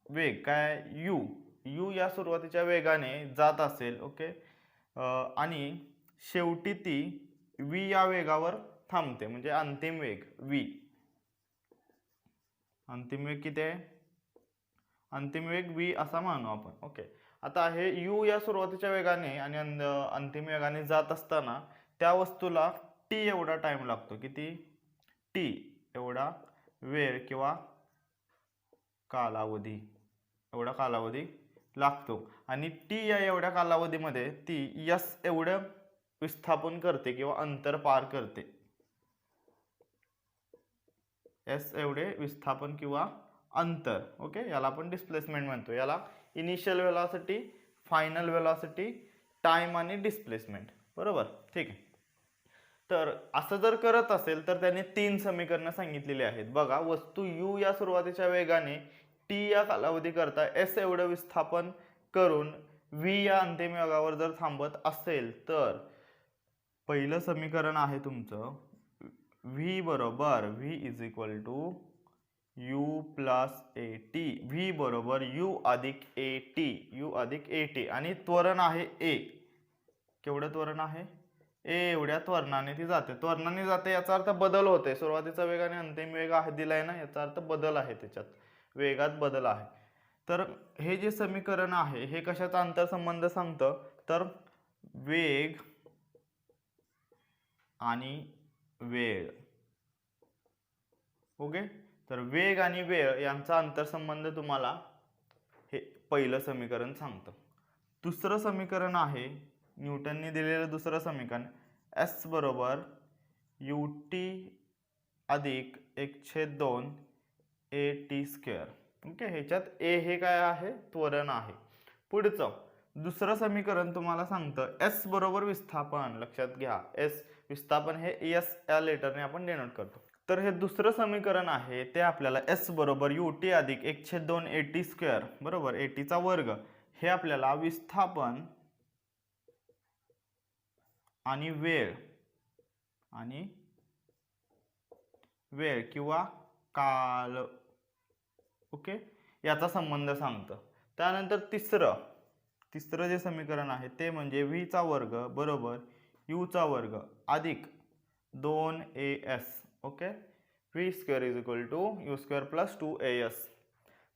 वेग काय u या सुरुवातीच्या वेगाने जात असेल. ओके, आणि शेवटी ती v या वेगावर थांबते, म्हणजे अंतिम वेग v. अंतिम वेग किती आहे? अंतिम वेग v असा मानू आपण. ओके, आता हे u या सुरुवातीच्या वेगाने आणि अंतिम वेगाने जात असताना त्या वस्तूला t एवढा टाइम लागतो. किती? t एवढा वेळ किंवा कालावधी, एवढा कालावधी लागतो. आणि t या एवढ्या कालावधीमध्ये ती s एवढं विस्थापन करते किंवा अंतर पार करते. s एवढे विस्थापन किंवा अंतर. ओके, याला आपण डिस्प्लेसमेंट म्हणतो. याला initial velocity, final velocity, time आणि डिस्प्लेसमेंट. बरोबर, ठीक आहे. तर असं जर करत असेल तर त्याने 3 समीकरणं सांगितलेली आहेत. बघा, वस्तू u या सुरुवातीच्या वेगाने t या कालावधी करता s एवढं विस्थापन करून v या अंतिम वेगावर जर थांबत असेल तर पहिलं समीकरण आहे तुमचं v बरोबर v is equal to u plus at. v बरोबर u अधिक at आणि त्वरण आहे a. केवढं त्वरण आहे? a एवढ्या त्वरणाने ती जाते. याचा अर्थ बदल होते. सुरुवातीचा वेग आणि अंतिम वेग आहे दिलाय ना, याचा अर्थ बदल आहे, त्याच्यात वेगात बदल आहे. तर हे जे समीकरण आहे हे कशाचा आंतरसंबंध सांगतं? तर वेग आणि वेळ. ओके, तर वेग आणि वेळ यांचा आंतरसंबंध तुम्हाला हे पहिलं समीकरण सांगतं. दुसरं समीकरण आहे न्यूटनने दिलेलं दुसरं समीकरण, s बरोबर ut अधिक 1/2 at². ओके, ह्याच्यात a हे काय आहे? त्वरण आहे. पुढचं दुसरं समीकरण तुम्हाला सांगतं s बरोबर विस्थापन. लक्षात घ्या, s विस्थापन हे s या लेटरने आपण डिनोट करतो. तर हे दुसरं समीकरण आहे ते आपल्याला s बरोबर ut अधिक 1/2 at² बरोबर at चा वर्ग हे आपल्याला विस्थापन आणि वेळ किंवा काल, ओके, याचा संबंध सांगतं. त्यानंतर तिसरं जे समीकरण आहे ते म्हणजे v चा वर्ग बरोबर u चा वर्ग अधिक 2as. Okay, v² is equal to u² plus 2as.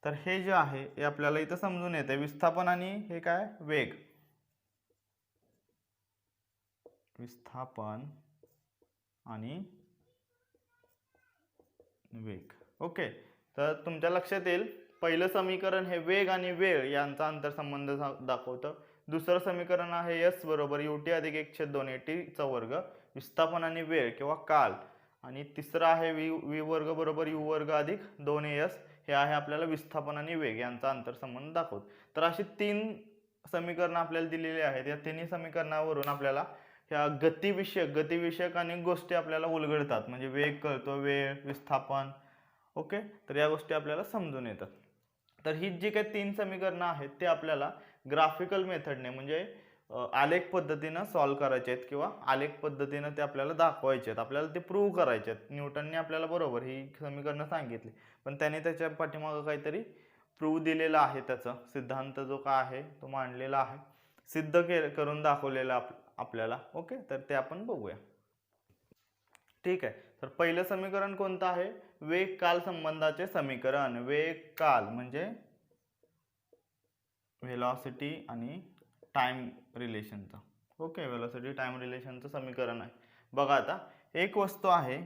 तर हे जे आहे हे आपल्याला इथं समजून येते विस्थापन आणि हे काय? वेग. विस्थापन आणि वेग. ओके, तर तुमच्या लक्षात येईल पहिलं समीकरण हे वेग आणि वेळ यांचा आंतरसंबंध दाखवतं. दुसरं समीकरण आहे s बरोबर ut अधिक 1/2 at चा वर्ग विस्थापन आणि वेळ किंवा काल. आणि तिसरं आहे v वर्ग बरोबर u वर्ग अधिक 2as हे आहे आपल्याला विस्थापन आणि वेग यांचा आंतरसंबंध दाखवतं. तर अशी 3 समीकरणं आपल्याला दिलेली आहेत. या तिन्ही समीकरणावरून आपल्याला ह्या गतिविषयक अनेक गोष्टी आपल्याला उलगडतात. म्हणजे वेग कळतो, वेळ, विस्थापन. ओके, तर या गोष्टी आपल्याला समजून येतात. तर ही जी काही 3 समीकरणं आहेत ते आपल्याला ग्राफिकल मेथडने म्हणजे आलेख पद्धतीनं सॉल्व्ह करायचे आहेत किंवा आलेख पद्धतीनं ते आपल्याला दाखवायचे आहेत. आपल्याला ते प्रूव्ह करायचे आहेत. न्यूटनने आपल्याला बरोबर ही समीकरणं सांगितली, पण त्याने त्याच्या पाठीमागं काहीतरी प्रूव्ह दिलेला आहे. त्याचा सिद्धांत जो काय आहे तो मांडलेला आहे, सिद्ध करून दाखवलेला आपल्याला. ओके, तर ते आपण बघूया. ठीक आहे, तर पहिलं समीकरण कोणतं आहे? वेग काल संबंधाचे समीकरण. वेग काल म्हणजे व्हेलॉसिटी आणि टाइम रिलेशनचं. ओके, व्हेलॉसिटी टाइम रिलेशनचं समीकरण आहे. बघा, आता एक वस्तू आहे,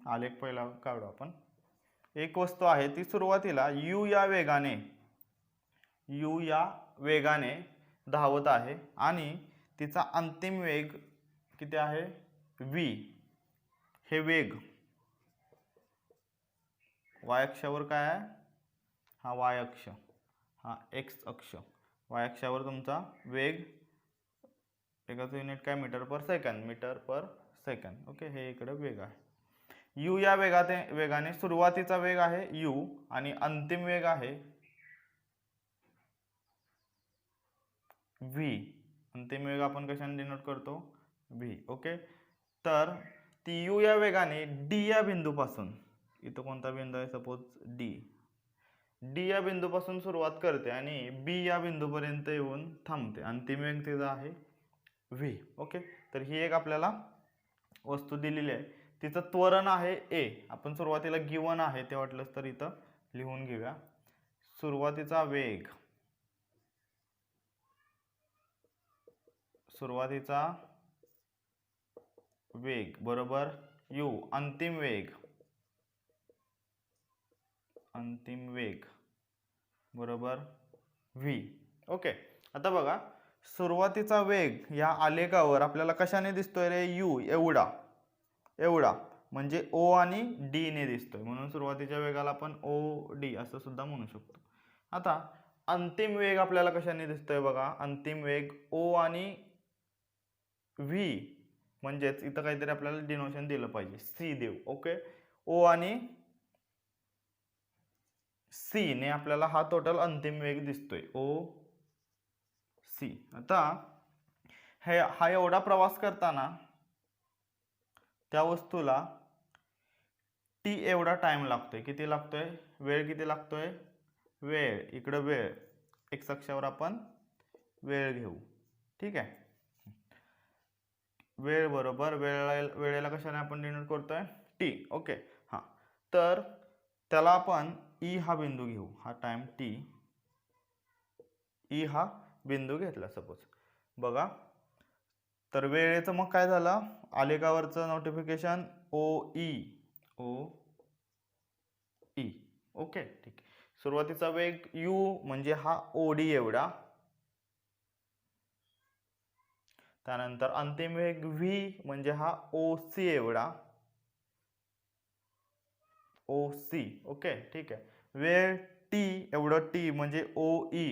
आलेख पहिला काढू आपण. एक वस्तू आहे ती सुरुवातीला u या वेगाने धावत आहे आणि तिचा अंतिम वेग किती आहे? v. हे वेग वाय अक्षावर काय आहे, हा वाय अक्ष, हा एक्स अक्ष. वाय अक्षावर तुमचा वेग, वेगाचं युनिट काय, metre per second, metre per second. Okay, हे इकडे वेग आहे. यू या वेगाने सुरुवातीचा वेग आहे यू आणि अंतिम वेग आहे व्ही. अंतिम वेग आपण कशाने डिनोट करतो, व्ही. ओके, तर ती यू या वेगाने डी या बिंदूपासून, इथं कोणता बिंदू आहे, सपोज डी, डी या बिंदूपासून सुरुवात करते आणि बी या बिंदूपर्यंत येऊन थांबते. अंतिम वेग तिचा आहे व्ही. ओके, तर ही एक आपल्याला वस्तू दिलेली आहे, तिचं त्वरण आहे ए. आपण सुरुवातीला गिवन आहे ते वाटलंच तर इथं लिहून घेऊया. सुरुवातीचा वेग, सुरुवातीचा वेग बरोबर यू, अंतिम वेग, अंतिम वेग बरोबर व्ही. ओके, आता बघा सुरुवातीचा वेग या आलेखावर आपल्याला कशाने दिसतोय रे, यू एवढा, एवढा म्हणजे ओ आणि डी ने दिसतोय, म्हणून सुरुवातीच्या वेगाला आपण ओ डी असं सुद्धा म्हणू शकतो. आता अंतिम वेग आपल्याला कशाने दिसतोय बघा, अंतिम वेग ओ आणि व्ही, म्हणजेच इथं काहीतरी आपल्याला डिनोशन दिलं पाहिजे, सी देऊ. ओके, ओ आणि सी ने आपल्याला हा टोटल अंतिम वेग दिसतोय, ओ सी. आता हा एवढा प्रवास करताना त्या वस्तूला टी एवढा टाइम लागतोय. किती लागतोय, वेळ किती लागतोय, वेळ, इकडं वेळ, एक्स अक्षावर आपण वेळ घेऊ. ठीक आहे, वेळ बरोबर वेळेला कशाने आपण डिनोट करतोय, टी. ओके, हा, तर त्याला आपण ई हा बिंदू घेऊ, हा टाइम टी, ई हा बिंदू घेतला सपोज. बघा तर वेळेचं मग काय झालं, आलेखावरचं नोटिफिकेशन ओ ई, ओ ई. ओके, ठीक. सुरुवातीचा वेग यू म्हणजे हा ओ डी एवढा, त्यानंतर अंतिम वेग व्ही म्हणजे हा ओ सी एवढा, ओ सी. ओके, ठीक आहे. वेळ टी एवढं, टी म्हणजे ओ ई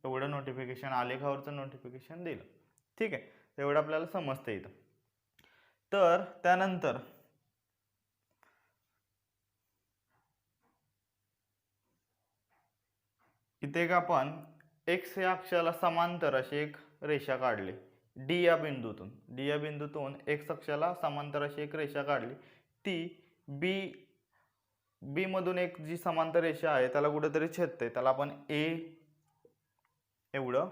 एवढं नोटिफिकेशन, आलेखावरचं नोटिफिकेशन दिलं. ठीक आहे, एवढं आपल्याला समजतं इथं. तर त्यानंतर इथे एक आपण एक्स या अक्षाला समांतर अशी एक रेषा काढली डी या बिंदूतून, डी या बिंदूतून एक्स अक्षाला समांतर अशी एक रेषा काढली. ती बी मधून एक जी समांतर रेषा आहे त्याला कुठेतरी छेदते, त्याला आपण ए एवढं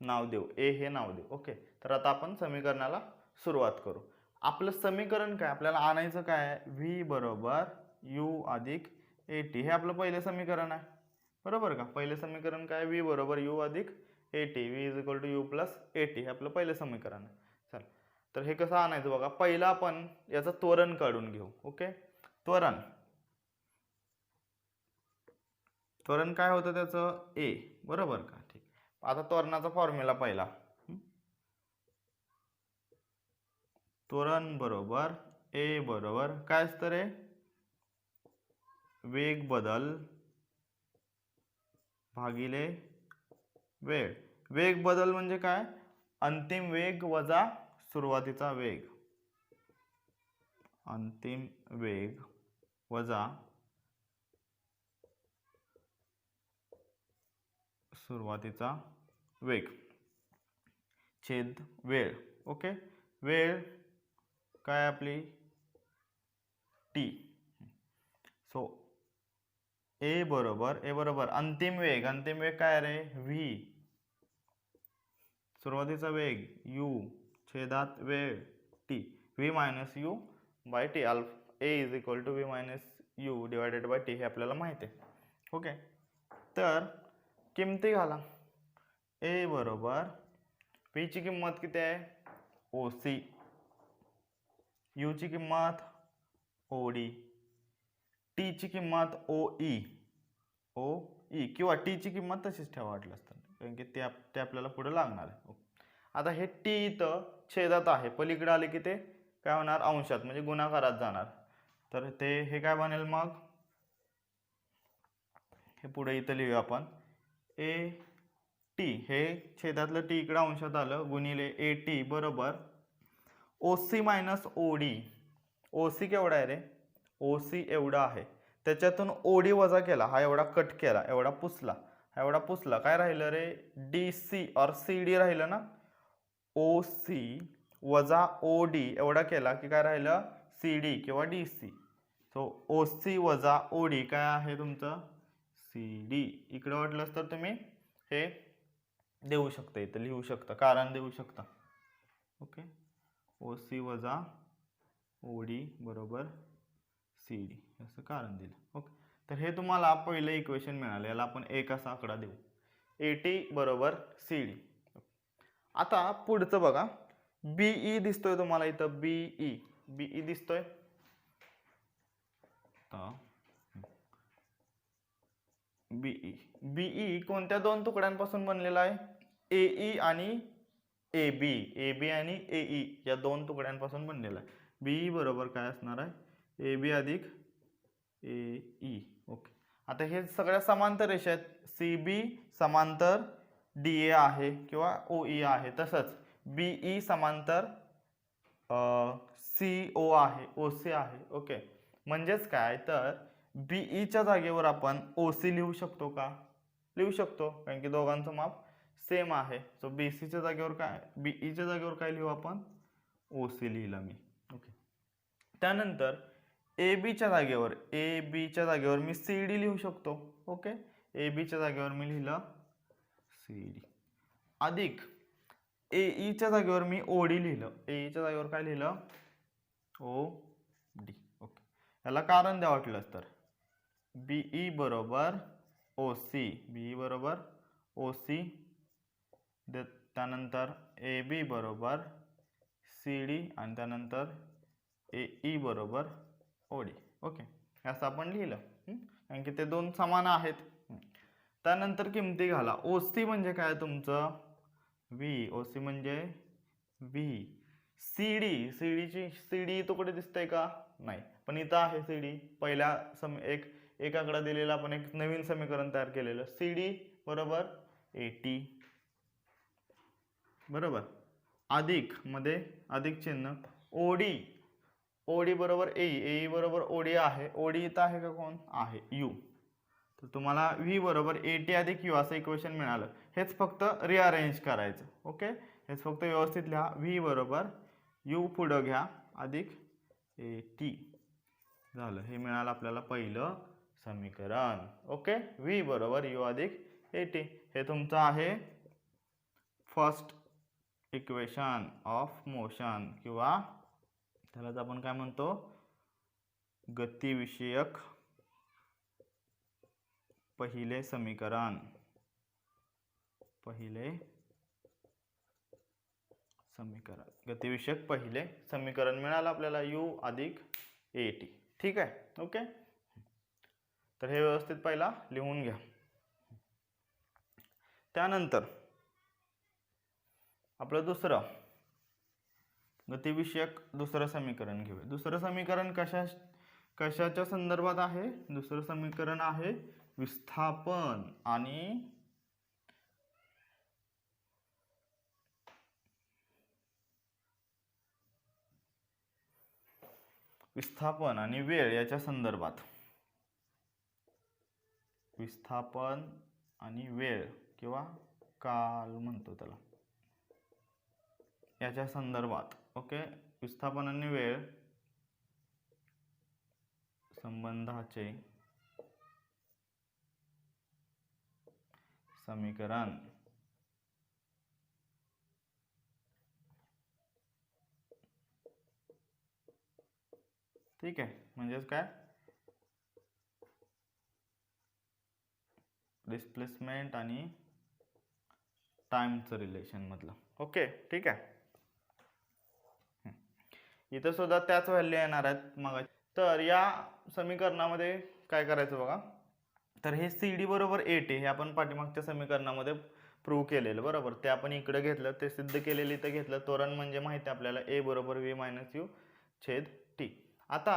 नाव देऊ, ए हे नाव देऊ. ओके, तर आता आपण समीकरणाला सुरुवात करू. आपलं समीकरण काय, आपल्याला आणायचं काय आहे, व्ही बरोबर यू अधिक ए टी, हे आपलं पहिलं समीकरण आहे. बरोबर का, पहिलं समीकरण काय, व्ही बरोबर यू अधिक a t, v is equal to u plus a t, हे आपलं पहिलं समीकरण आहे. चल, तर हे कसं आणायचं बघा, पहिलं आपण याचं त्वरण काढून घेऊ. ओके, त्वरण काय होतं त्याचं, ए. बरोबर का, ठीक. आता त्वरणाचा फॉर्म्युला पहिला, त्वरण बरोबर ए बरोबर काय असतं रे, वेग बदल भागिले वेळ. वेग बदल म्हणजे काय, अंतिम वेग वजा सुरुवातीचा वेग, अंतिम वेग वजा सुरुवातीचा वेग छेद वेळ. ओके, वेळ काय आपली टी. सो ए बरोबर अंतिम वेग काय रे, व्ही, सुरुवातीचा वेग यू छेदात वेळ t, v minus u by t, a is equal to v minus u divided by t, हे आपल्याला माहिती आहे. ओके, तर किमती घाला. ए बरोबर व्ही ची किंमत किती आहे, ओ सी, यू ची किंमत ओ डी, टी ची किंमत ओ ई, किंवा टी ची किंमत तशीच ठेवा वाटलं असतं, कारण की ते आपल्याला पुढे लागणार आहे. आता हे टी इथं छेदात आहे, पलीकडे आले की ते काय होणार, अंशात म्हणजे गुणाकारात जाणार, तर ते हे काय बनेल मग हे पुढे इथं लिहूया आपण ए टी, हे छेदातलं टी इकडे अंशात आलं गुणिले ए टी बरोबर ओ सी मायनस ओ डी. ओ सी केवढा आहे रे, ओ सी एवढा आहे, त्याच्यातून ओ डी वजा केला, हा एवढा कट केला, एवढा पुसला, हा एवढा पुसला, काय राहिलं रे डी सी और सी डी राहिलं ना. ओ सी वजा ओ डी एवढा केला की काय राहिलं सी डी किंवा डी सी. सो ओ सी वजा ओ डी काय आहे तुमचं सी डी. इकडे वाटलंच तर तुम्ही हे देऊ शकता, इथं लिहू शकता, कारण देऊ शकता. ओके, ओ सी वजा ओ डी बरोबर सी डी असं कारण दिलं. ओके, तर हे तुम्हाला पहिलं इक्वेशन मिळालं, याला आपण एक असा आकडा देऊ, ए टी बरोबर सी डी. आता पुढचं बघा, बीई दिसतोय तुम्हाला इथं, बीई, बीई दिसतोय. बीई, बीई कोणत्या दोन तुकड्यांपासून बनलेला आहे, एई आणि ए बी, ए बी आणि एई या दोन तुकड्यांपासून बनलेला आहे. बीई बरोबर काय असणार आहे ए बी अधिक एई. ओके, आता हे सगळ्या समांतर रेषा आहेत, सी बी समांतर डी ए आहे किंवा ओ ई आहे, तसंच बीई समांतर सी ओ आहे, ओ सी आहे. ओके, म्हणजेच काय तर बीईच्या जागेवर आपण ओ सी लिहू शकतो का, लिहू शकतो, कारण की दोघांचं माप सेम आहे. सो बीसीच्या जागेवर काय, बीईच्या जागेवर काय लिहू आपण ओ सी लिहिलं मी. ओके, त्यानंतर ए बीच्या जागेवर, ए बीच्या जागेवर मी सी डी लिहू शकतो. ओके, ए बीच्या जागेवर मी लिहिलं सी डी अधिक एईच्या जागेवर मी ओ डी लिहिलं, एईच्या जागेवर काय लिहिलं ओ डी. ओके, याला कारण द्या वाटलंच तर, बीई बरोबर ओ सी, बीई बरोबर ओ सी, त्यानंतर ए बी बरोबर सी डी आणि त्यानंतर एई बरोबर ओ डी. ओके, असं आपण लिहिलं, कारण की ते दोन समान आहेत. त्यानंतर किमती घाला. ओ सी म्हणजे काय तुमचं व्ही, ओ सी म्हणजे व्ही. सी डी, सी डीची, सी डी तुकडे दिसतंय का नाही, पण इथं आहे सी डी. पहिल्या एक आकडा दिलेला, आपण एक नवीन समीकरण तयार केलेलं, सी डी बरोबर ए टी बरोबर अधिक मध्ये अधिक चिन्ह ओडी, ओडी बरोबर एई, एई बरोबर ओडी आहे, ओडी इथं आहे का कोण आहे यू. तर तुम्हाला व्ही बरोबर ए टी अधिक यू असं इक्वेशन मिळालं. हेच फक्त रिअरेंज करायचं. ओके, हेच फक्त व्यवस्थित लिहा, व्ही बरोबर यू पुढं घ्या अधिक ए टी झालं. हे मिळालं आपल्याला पहिलं समीकरण. ओके, व्ही बरोबर यू अधिक ए टी, हे तुमचं आहे फर्स्ट इक्वेशन ऑफ मोशन, किंवा त्यालाच आपण काय म्हणतो गतिविषयक पहिले समीकरण, पहिले समीकरण, गतिविषयक पहिले समीकरण मिळालं आपल्याला यू अधिक ए टी. ठीक आहे. ओके, तर हे व्यवस्थित पहिला लिहून घ्या. त्यानंतर आपलं दुसरं गतिविषयक दुसरं समीकरण घेऊया. दुसरं समीकरण कशाच्या संदर्भात आहे, दुसरं समीकरण आहे विस्थापन आणि वेळ याच्या संदर्भात. विस्थापन आणि वेळ किंवा काल म्हणतो त्याला, याच्या संदर्भात. ओके, विस्थापन आणि वेळ संबंधाचे समीकरण. ठीक आहे, म्हणजेच काय डिस्प्लेसमेंट आणि टाइमचं रिलेशन मधलं. ओके, ठीक आहे. इथं सुद्धा त्याच व्हॅल्यू येणार आहेत मग. तर या समीकरणामध्ये काय करायचं बघा, तर हे सी डी बरोबर ए टी हे आपण पाठीमागच्या समीकरणामध्ये प्रूव्ह केलेलं बरोबर, ते आपण इकडे घेतलं, ते सिद्ध केलेलं इथं घेतलं. त्वरण म्हणजे माहिती आपल्याला ए बरोबर व्ही मायनस यू छेद टी. आता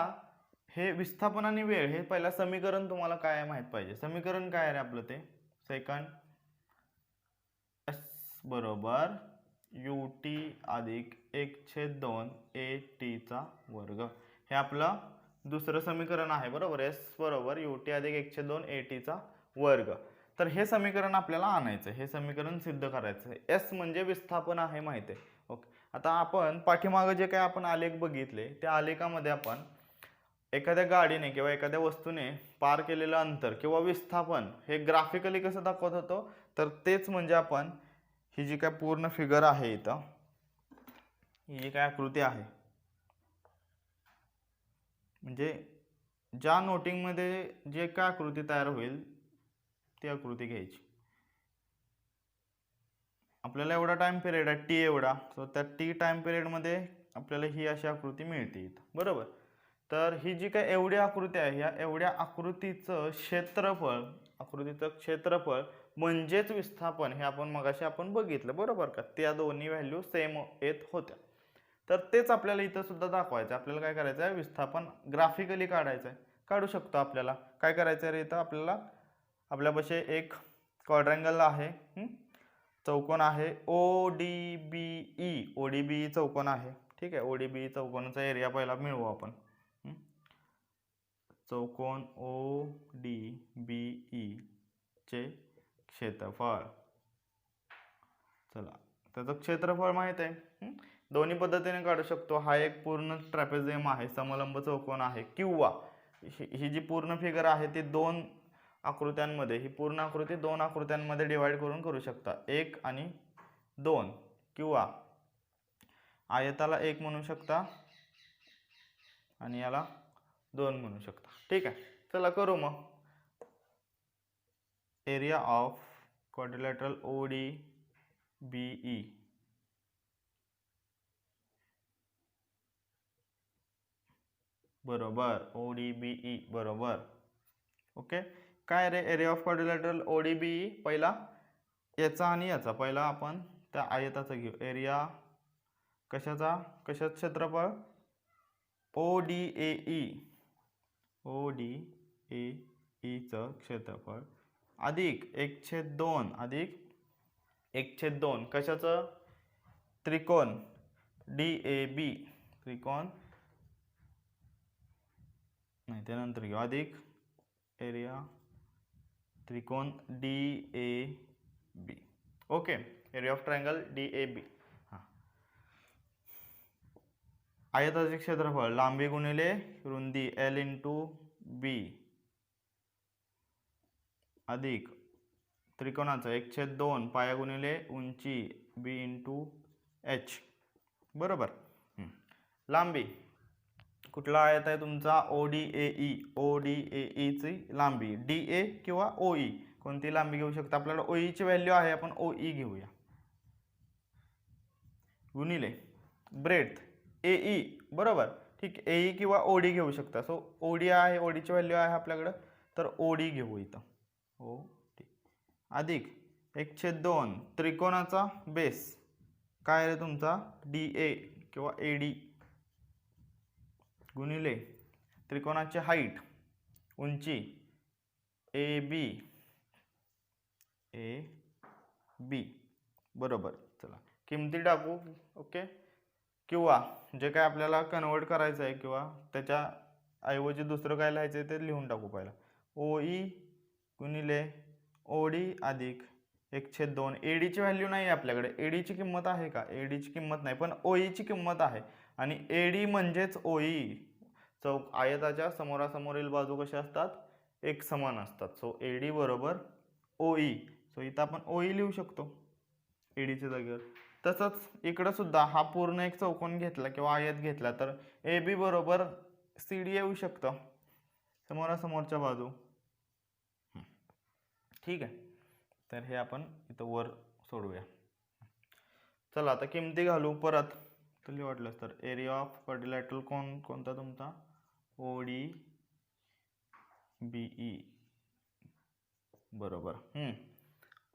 हे विस्थापन आणि वेळ हे पहिला समीकरण तुम्हाला काय माहित पाहिजे. समीकरण काय आहे आपलं ते सेकंड एस बरोबर ut अधिक 1/2 at चा वर्ग हे आपलं दुसरं समीकरण आहे बरोबर. एस बरोबर ut अधिक 1/2 at चा वर्ग. तर हे समीकरण आपल्याला आणायचं, हे समीकरण सिद्ध करायचं. एस म्हणजे विस्थापन आहे माहिती आहे. ओके, आता आपण पाठीमागे जे काय आपण आलेख बघितले त्या आलेखामध्ये आपण एखाद्या गाडीने किंवा एखाद्या वस्तूने पार केलेलं अंतर किंवा विस्थापन हे ग्राफिकली कसं दाखवत होतो, तर तेच म्हणजे आपण ही जी काय पूर्ण फिगर आहे इथं, ही जी काय आकृती आहे, म्हणजे ज्या नोटिंगमध्ये जे काय आकृती तयार होईल ती आकृती घ्यायची. आपल्याला एवढा टाइम पिरियड आहे टी एवढा, सो त्या टी टाइम पिरियडमध्ये आपल्याला ही अशी आकृती मिळते इथं बरोबर. तर ही जी काय एवढी आकृती आहे या एवढ्या आकृतीचं क्षेत्रफळ म्हणजेच विस्थापन हे आपण मगाशी आपण बघितलं बरोबर का. त्या दोन्ही व्हॅल्यू सेम येत होत्या. तर तेच आपल्याला इथं सुद्धा दाखवायचं. आपल्याला काय करायचं आहे, विस्थापन ग्राफिकली काढायचं आहे. काढू शकतो. आपल्याला काय करायचं आहे, इथं आपल्याला आपल्यापाशी एक क्वाड्रँगल आहे, चौकोन आहे ODBE चौकोन आहे. ठीक आहे, ODBE चौकोनाचा एरिया पहिला मिळवू आपण. चौकोन ODBE चे क्षेत्रफळ, चला त्याचं क्षेत्रफळ माहित आहे. दोन्ही पद्धतीने काढू शकतो. हा एक पूर्ण ट्रॅपेझियम आहे, समलंब चौकोन आहे, किंवा ही जी पूर्ण फिगर आहे ती दोन आकृत्यांमध्ये, ही पूर्ण आकृती दोन आकृत्यांमध्ये डिवाइड करून करू शकता, 1 आणि 2, किंवा आयताला 1 म्हणू शकता आणि याला 2 म्हणू शकता. ठीक आहे, चला करू मग. एरिया ऑफ क्वाड्रिलॅटरल ODBE बरोबर ODBE बरोबर. ओके, काय रे एरिया ऑफ क्वाड्रिलॅटरल ODBE, पहिला याचा आणि याचा, पहिला आपण त्या आयताचा घेऊ. एरिया कशाचा, कशाचं क्षेत्रफळ, ODAE चं क्षेत्रफळ अधिक 1/2 अधिक 1/2 कशाचं, त्रिकोण DAB, त्रिकोण नाही त्यानंतर घेऊ, अधिक एरिया त्रिकोण DAB. Okay, area of triangle DAB. हां, आयताचे क्षेत्रफळ लांबी गुणिले रुंदी L × B अधिक त्रिकोणाचं 1/2 पाया गुणिले उंची B × H बरोबर. लांबी कुठला आयत आहे तुमचा, ODAE ची लांबी, DA किंवा OE कोणती लांबी घेऊ शकता. आपल्याला OE ची व्हॅल्यू आहे, आपण OE घेऊया, गुणिले ब्रेथ AE बरोबर. ठीक, AE किंवा OD घेऊ शकता. सो OD आहे, OD ची व्हॅल्यू आहे आपल्याकडे, तर OD घेऊ इथं, OD अधिक 1/2 त्रिकोणाचा बेस काय रे तुमचा, DA किंवा AD गुणिले त्रिकोणाची हाईट उंची AB बरोबर. चला किमती टाकू. ओके, किंवा जे काय आपल्याला कन्वर्ट करायचं आहे किंवा त्याच्या ऐवजी दुसरं काय लिहायचं आहे ते लिहून टाकू. पहिला OE गुणिले OD अधिक 1/2. AD ची व्हॅल्यू नाही आपल्याकडे, AD ची किंमत आहे का, AD ची किंमत नाही, पण OE ची किंमत आहे. आणि AD म्हणजेच OE. चौक आयताच्या समोरासमोरील बाजू कशा असतात, एक समान असतात. सो AD बरोबर OE. सो इथं आपण OE लिहू शकतो AD च्या जागेवर. तसंच इकडं सुद्धा हा पूर्ण एक चौकोन घेतला किंवा आयत घेतला तर AB बरोबर CD येऊ शकतं, समोरासमोरच्या बाजू. ठीक आहे, तर हे आपण इथं वर सोडूया. चला आता किमती घालू परत. तुला वाटलंच तर एरिया ऑफ क्वाड्रिलॅटरल कोणता तुमचा, ODBE बरोबर.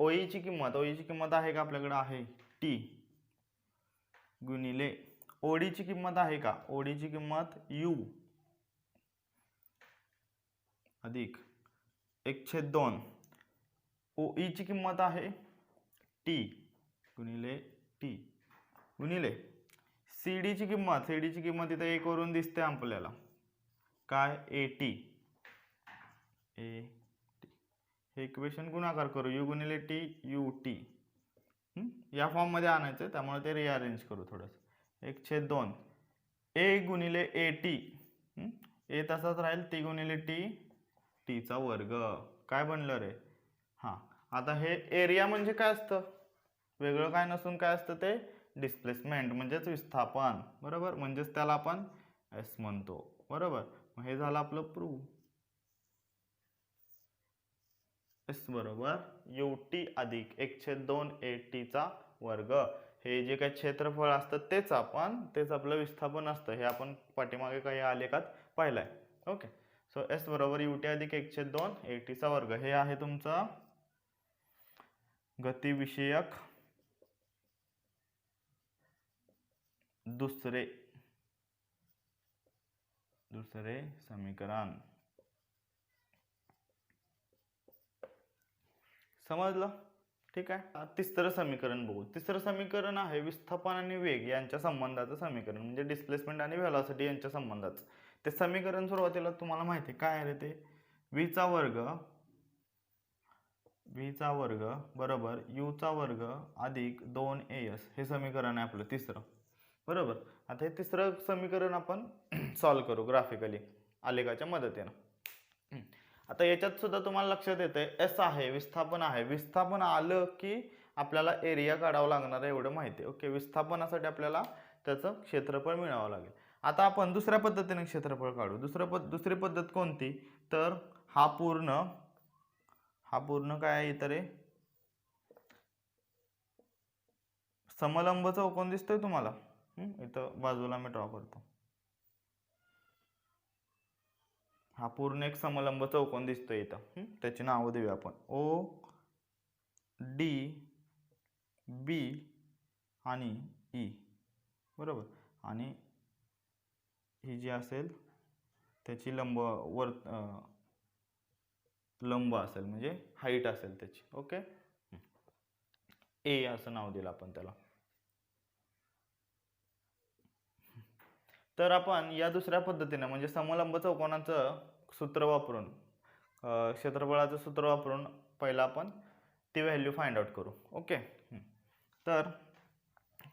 OE ची किंमत आहे का आपल्याकडे, आहे T गुणिले OD ची किंमत आहे का, OD ची किंमत U अधिक 1/2 OE ची किंमत आहे टी गुणिले टी गुणिले CD ची किंमत इथे 1 वरून दिसते आपल्याला काय AT हे इक्वेशन गुणाकार करू U गुणिले टी UT या फॉर्म मध्ये आणायचं त्यामुळे ते रिअरेंज करू थोडंसं 1/2 A गुणिले AT A तसाच राहील T गुणिले T चा वर्ग काय बनलं रे हां आता हे एरिया म्हणजे काय असतं वेगळं काय नसून काय असतं ते डिस्प्लेसमेंट म्हणजेच विस्थापन बरोबर म्हणजेच त्याला आपण S म्हणतो बरोबर मग हे झालं आपलं प्रूव्ह S बरोबर UT अधिक 1/2 AT चा वर्ग हे जे काही क्षेत्रफळ असतं तेच आपलं विस्थापन असतं हे आपण पाठीमागे काही आलेखात पाहिलंय ओके सो S बरोबर UT अधिक 1/2 AT चा वर्ग हे आहे तुमचं गतिविषयक दुसरे समीकरण समजलं ठीक आहे तिसरं समीकरण बघू तिसरं समीकरण आहे विस्थापन आणि वेग यांच्या संबंधाचं समीकरण म्हणजे डिस्प्लेसमेंट आणि व्हेलॉसिटी यांच्या संबंधाचं ते समीकरण सुरुवातीला तुम्हाला माहिती आहे काय आहे ते v चा वर्ग बरोबर u चा वर्ग अधिक 2as हे समीकरण आहे आपलं तिसरं बरोबर आता हे तिसरं समीकरण आपण सॉल्व करू ग्राफिकली आलेखाच्या मदतीने आता याच्यात सुद्धा तुम्हाला लक्षात येतंय S आहे विस्थापन आहे विस्थापन आलं की आपल्याला एरिया काढावा लागणार आहे एवढं माहिती आहे ओके विस्थापनासाठी आपल्याला त्याचं क्षेत्रफळ मिळवावं लागेल आता आपण दुसऱ्या पद्धतीने क्षेत्रफळ काढू दुसरी पद्धत कोणती तर हा पूर्ण काय आहे इतर समलंब चौकोन दिसतोय तुम्हाला इथं बाजूला मी ड्रॉ करतो हा पूर्ण एक समलंब चौकोन दिसतोय इथं त्याची नाव देऊया आपण O D B आणि E बरोबर आणि ही जी असेल त्याची लंब असेल म्हणजे हाईट असेल त्याची ओके A असं नाव दिलं आपण त्याला तर आपण या दुसऱ्या पद्धतीने म्हणजे समलंब चौकोनाचं सूत्र वापरून क्षेत्रफळाचं सूत्र वापरून पहिला आपण ती व्हॅल्यू फाइंड आउट करू ओके तर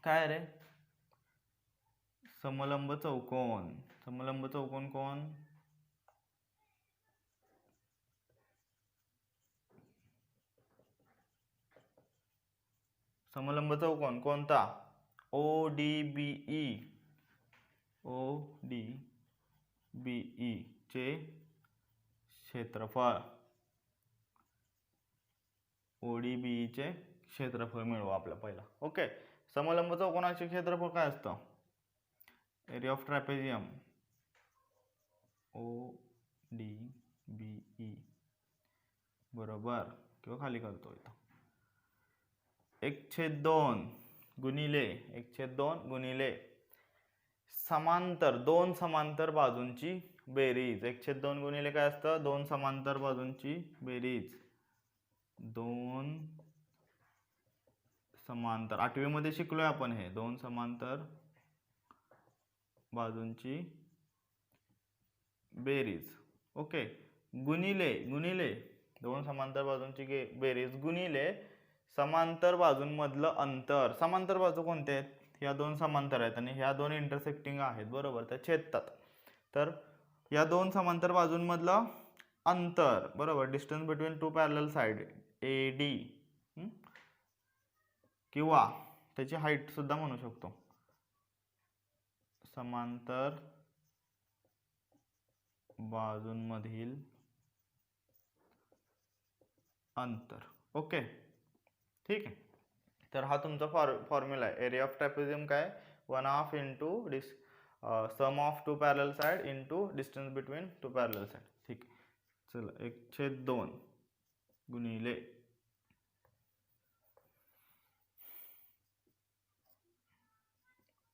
काय रे समलंब चौकोन कोण समलंब चौकोन कोणता ODBE चे क्षेत्रफळ ODBE चे क्षेत्रफळ मिळवू आपला पहिला ओके समलंब चौकोनाचे क्षेत्रफळ काय असतं एरिया ऑफ ट्रॅपेझियम ODBE बरोबर किंवा खाली करतो इथं 1/2 गुणिले समांतर दोन समांतर बाजूंची बेरीज 1/2 गुणिले काय असतं दोन समांतर बाजूंची बेरीज दोन समांतर 8वी मध्ये शिकलोय आपण हे दोन समांतर बाजूंची बेरीज ओके गुणिले दोन समांतर बाजूंची बेरीज गुणिले समांतर बाजूंमधलं अंतर समांतर बाजू कोणते आहेत ह्या दोन समांतर आहेत आणि ह्या दोन इंटरसेक्टिंग आहेत बरोबर त्या छेदतात तर या दोन समांतर बाजूंमधलं अंतर बरोबर distance between two parallel side AD किंवा त्याची हाईट सुद्धा म्हणू शकतो समांतर बाजूंमधील अंतर ओके ठीक आहे तर हा तुमचा फॉर्म्युला आहे एरिया ऑफ ट्रॅपेझियम काय 1/2 into sum of two parallel side into distance between two parallel side ठीक चला 1/2 गुणिले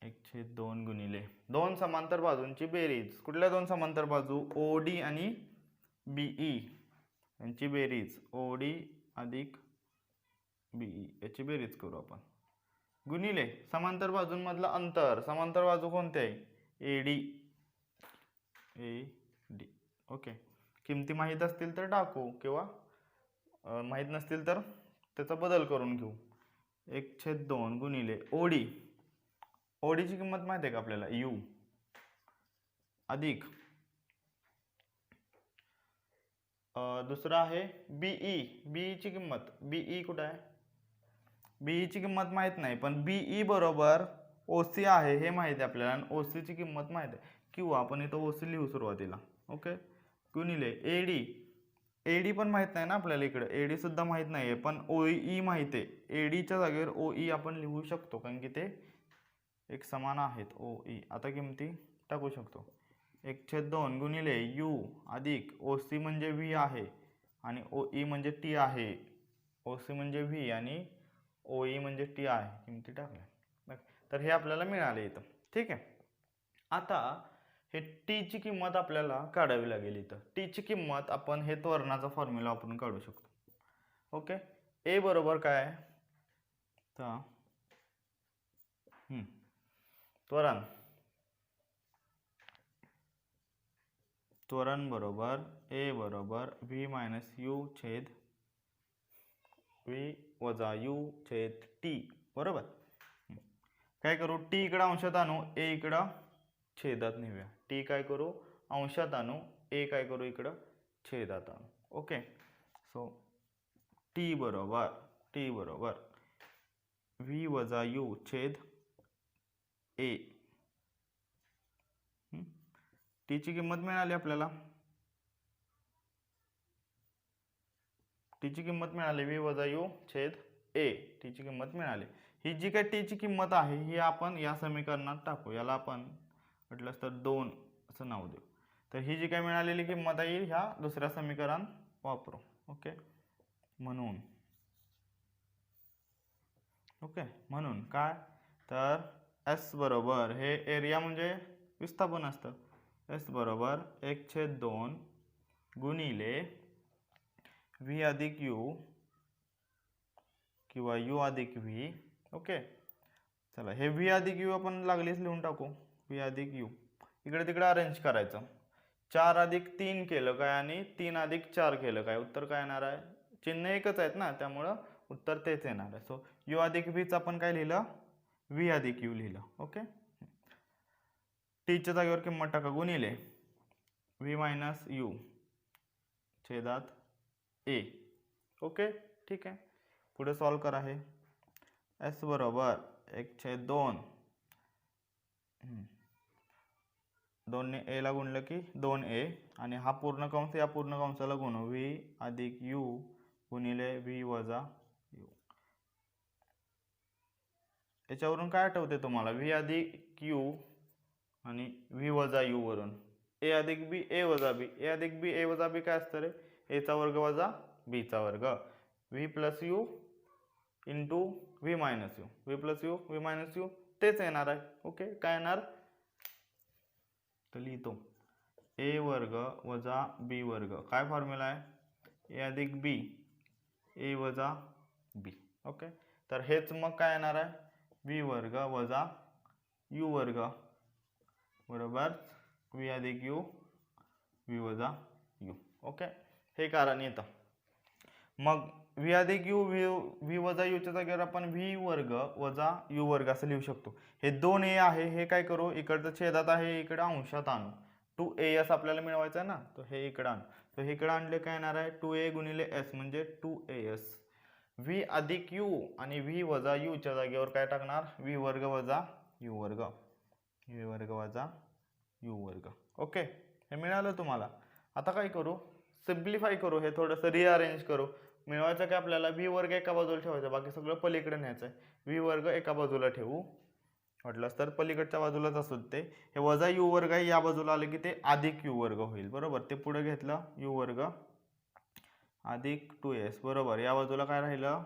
1/2 गुणिले दोन समांतर बाजूंची बेरीज कुठल्या दोन समांतर बाजू OD आणि बीई यांची बेरीज ओडी अधिक बीई याची बेरीज करू आपण, गुणिले समांतर बाजूंमधलं अंतर, समांतर बाजू कोणते आहे एडी, एडी ओके. किमती माहीत असतील तर टाकू किंवा माहीत नसतील तर त्याचा बदल करून घेऊ. 1/2 गुणिले ओडी, ओडीची किंमत माहिती आहे का आपल्याला यू, अधिक दुसरा आहे बीई, बीईची किंमत, बीई कुठे आहे, बीईची किंमत माहित नाही पण बीई बरोबर ओसी आहे हे माहिती आहे आपल्याला आणि ओसीची किंमत माहिती आहे किंवा आपण इथं ओसी लिहू सुरुवातीला ओके, गुणिले एडी, एडी पण माहित नाही ना आपल्याला इकडे, एडी सुद्धा माहित नाहीये पण ओई माहित आहे, एडीच्या जागेवर ओई आपण लिहू शकतो कारण की ते एक समान आहेत ओई. आता किमती टाकू शकतो, 1/2 गुणिले यू अधिक ओसी म्हणजे व्ही आहे आणि ओई म्हणजे टी आहे, ओसी म्हणजे व्ही आणि ओई म्हणजे टी आहे, किमती टाकल्या तर हे आपल्याला मिळाले इथं. ठीक आहे, आता हे टी ची किंमत आपल्याला काढावी लागेल. इथं टी ची किंमत आपण हे त्वरणाचा फॉर्म्युला वापरून काढू शकतो. ओके, ए बरोबर काय आहे तर त्वरण, त्वरण बरोबर ए बरोबर व्ही मायनस यू छेद व्ही वजा यू छेद टी बरोबर. काय करू, टी इकडं अंशात आणू, ए इकडं छेदात नेऊया, टी काय करू अंशात आणू, ए काय करू इकडं छेदात आणू. ओके, सो टी बरोबर व्ही वजा यू छेद ए, टी ची किंमत मिळाली आपल्याला, टी ची किंमत मिळाली व्ही वजा यू छेद ए, टी ची किंमत मिळाली. ही जी काय टी ची किंमत आहे ही आपण या समीकरणात टाकू, याला आपण म्हटलंच तर 2 असं नाव देऊ. तर ही जी काय मिळालेली किंमत आहे ह्या दुसऱ्या समीकरण वापरू. ओके, म्हणून म्हणून काय तर एस बरोबर हे एरिया म्हणजे विस्थापन असतं, एस बरोबर 1/2 गुणिले व्ही अधिक यू किंवा यू अधिक व्ही. ओके, चला हे व्ही अधिक यू आपण लागलीच लिहून टाकू, व्ही अधिक यू इकडे तिकडे अरेंज करायचं, 4 अधिक 3 केलं काय आणि 3 अधिक 4 केलं काय, उत्तर काय येणार आहे, चिन्ह एकच आहेत ना त्यामुळं उत्तर तेच येणार आहे. सो यू अधिक व्हीच आपण काय लिहिलं व्ही अधिक यू लिहिलं. ओके, टीच्या जागेवर किंमत टाका, गुणिले V minus you छेदात A. Okay, ठीक आहे, पुढे सॉल्व करा. हे एस बरोबर 1/2 2 ने ए ला गुणलं की 2a आणि हा पूर्ण कंस या पूर्ण कंसाला गुणू, व्ही अधिक यू गुणिले व्ही वजा यू. याच्यावरून काय आठवते तुम्हाला, व्ही अधिक यू आणि व्ही वजा यू वरून ए अधिक बी ए वजा बी, ए अधिक बी ए वजा बी काय असतं रे, ए चा वर्ग वजा बी चा वर्ग, V plus you into V minus you, V plus U V minus you तेच येणार आहे. ओके, काय येणार तर लिहितो ए वर्ग वजा बी वर्ग, काय फॉर्म्युला आहे ए अधिक बी ए वजा बी. ओके, तर हेच मग काय येणार आहे व्ही वर्ग वजा यू वर्ग बरोबर व्ही अधिक यू व्ही वजा यू. ओके, हे कारण येतं. मग व्ही अधिक यू व्ही वजा यूच्या जागेवर आपण व्ही वर्ग वजा यू वर्ग असं लिहू शकतो. हे 2a आहे, हे काय करू इकडचं छेदात आहे इकडे अंशात आणू, 2as आपल्याला मिळवायचं आहे ना, तर हे इकडे आणू, तर हे इकडे आणले काय येणार आहे 2a गुणिले s म्हणजे 2as. व्ही अधिक यू आणि व्ही वजा यूच्या जागेवर काय टाकणार व्ही वर्ग वजा यू वर्ग, व्ही वर्ग वजा यू वर्ग. ओके, हे मिळालं तुम्हाला. आता काय करू सिम्प्लिफाय करू, हे थोडंसं रिअरेंज करू. मिळवायचं काय आपल्याला व्ही वर्ग एका बाजूला ठेवायचं, बाकी सगळं पलीकडे न्यायचं आहे. व्ही वर्ग एका बाजूला ठेवू, म्हटलंच तर पलीकडच्या बाजूलाच असू ते, हे वजा यू वर्ग आहे या बाजूला आले की ते अधिक यू वर्ग होईल बरोबर, ते पुढे घेतलं यू वर्ग अधिक 2s बरोबर, या बाजूला काय राहिलं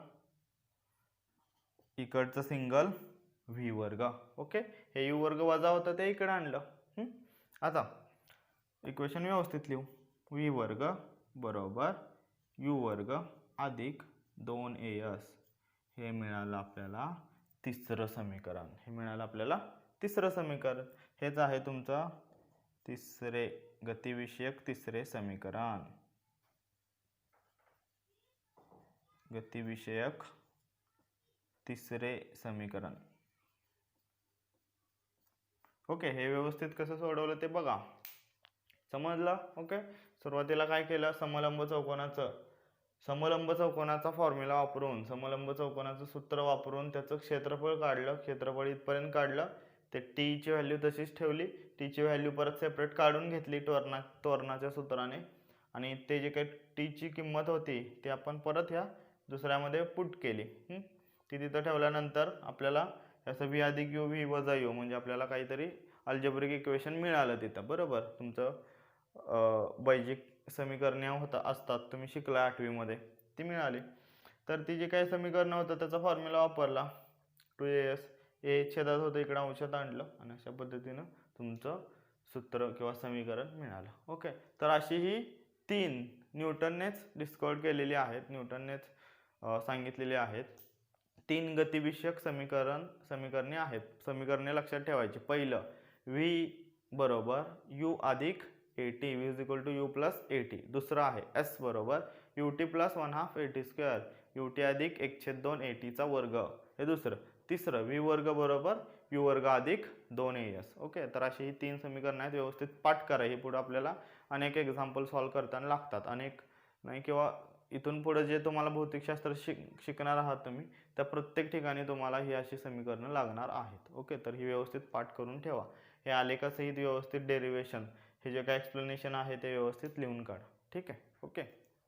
इकडचं सिंगल व्ही वर्ग. ओके, हे यू वर्ग वजा होतं ते इकडे आणलं. आता इक्वेशन व्यवस्थित लिहू, व्ही वर्ग बरोबर यू वर्ग अधिक 2as हे मिळालं आपल्याला तिसरं समीकरण. हे मिळालं आपल्याला तिसरं समीकरण. हेच आहे तुमचं तिसरे गतिविषयक तिसरे समीकरण. गतिविषयक तिसरे समीकरण. ओके, हे व्यवस्थित कसं सोडवलं ते बघा. समजलं? ओके, सुरुवातीला काय केलं, समलंब चौकोनाचा फॉर्म्युला वापरून, समलंब चौकोनाचं सूत्र वापरून त्याचं क्षेत्रफळ काढलं. क्षेत्रफळ इथपर्यंत काढलं. ते टी ची व्हॅल्यू तशीच ठेवली. टी ची व्हॅल्यू परत सेपरेट काढून घेतली त्वरणाच्या सूत्राने, आणि ते जे काही टी ची किंमत होती ती आपण परत ह्या दुसऱ्यामध्ये पुट केली. ती तिथं ठेवल्यानंतर आपल्याला असं व्ही अधिक यू व्ही वजा यू म्हणजे आपल्याला काहीतरी अल्जेब्रिक इक्वेशन मिळालं तिथं. बरोबर, तुमचं बैजिक समीकरणे असतात, तुम्ही शिकला 8वीमध्ये, ती मिळाली. तर ती जे काही समीकरण होतं त्याचा फॉर्म्युला वापरला. 2as ए छेदात होतं, इकडं अंशात आणलं, आणि अशा पद्धतीनं तुमचं सूत्र किंवा समीकरण मिळालं. ओके, तर अशी ही 3 न्यूटननेच डिस्कवर केलेली आहेत, न्यूटननेच सांगितलेली आहेत 3 गतिविषयक समीकरणे आहेत. समीकरणे लक्षात ठेवायची. पहिलं, व्ही बरोबर यू अधिक at, v is equal to u plus at. दुसरं आहे एस बरोबर ut plus 1/2 at square, ut अधिक 1/2 at चा वर्ग, हे दुसरं. तिसरं, v वर्ग बरोबर u वर्ग अधिक 2as. ओके, तर अशी ही 3 समीकरणं आहेत. व्यवस्थित पाठ करा. हे पुढे आपल्याला अनेक एक्झाम्पल सॉल्व्ह करताना लागतात, अनेक नाही, किंवा इथून पुढे जे तुम्हाला भौतिकशास्त्र शिकणार आहात तुम्ही, त्या प्रत्येक ठिकाणी तुम्हाला ही अशी समीकरणं लागणार आहेत. ओके, तर ही व्यवस्थित पाठ करून ठेवा. हे आलेखासहित व्यवस्थित डेरिवेशन, हे जे काय एक्सप्लेनेशन आहे ते व्यवस्थित लिहून काढा. ठीक आहे. ओके.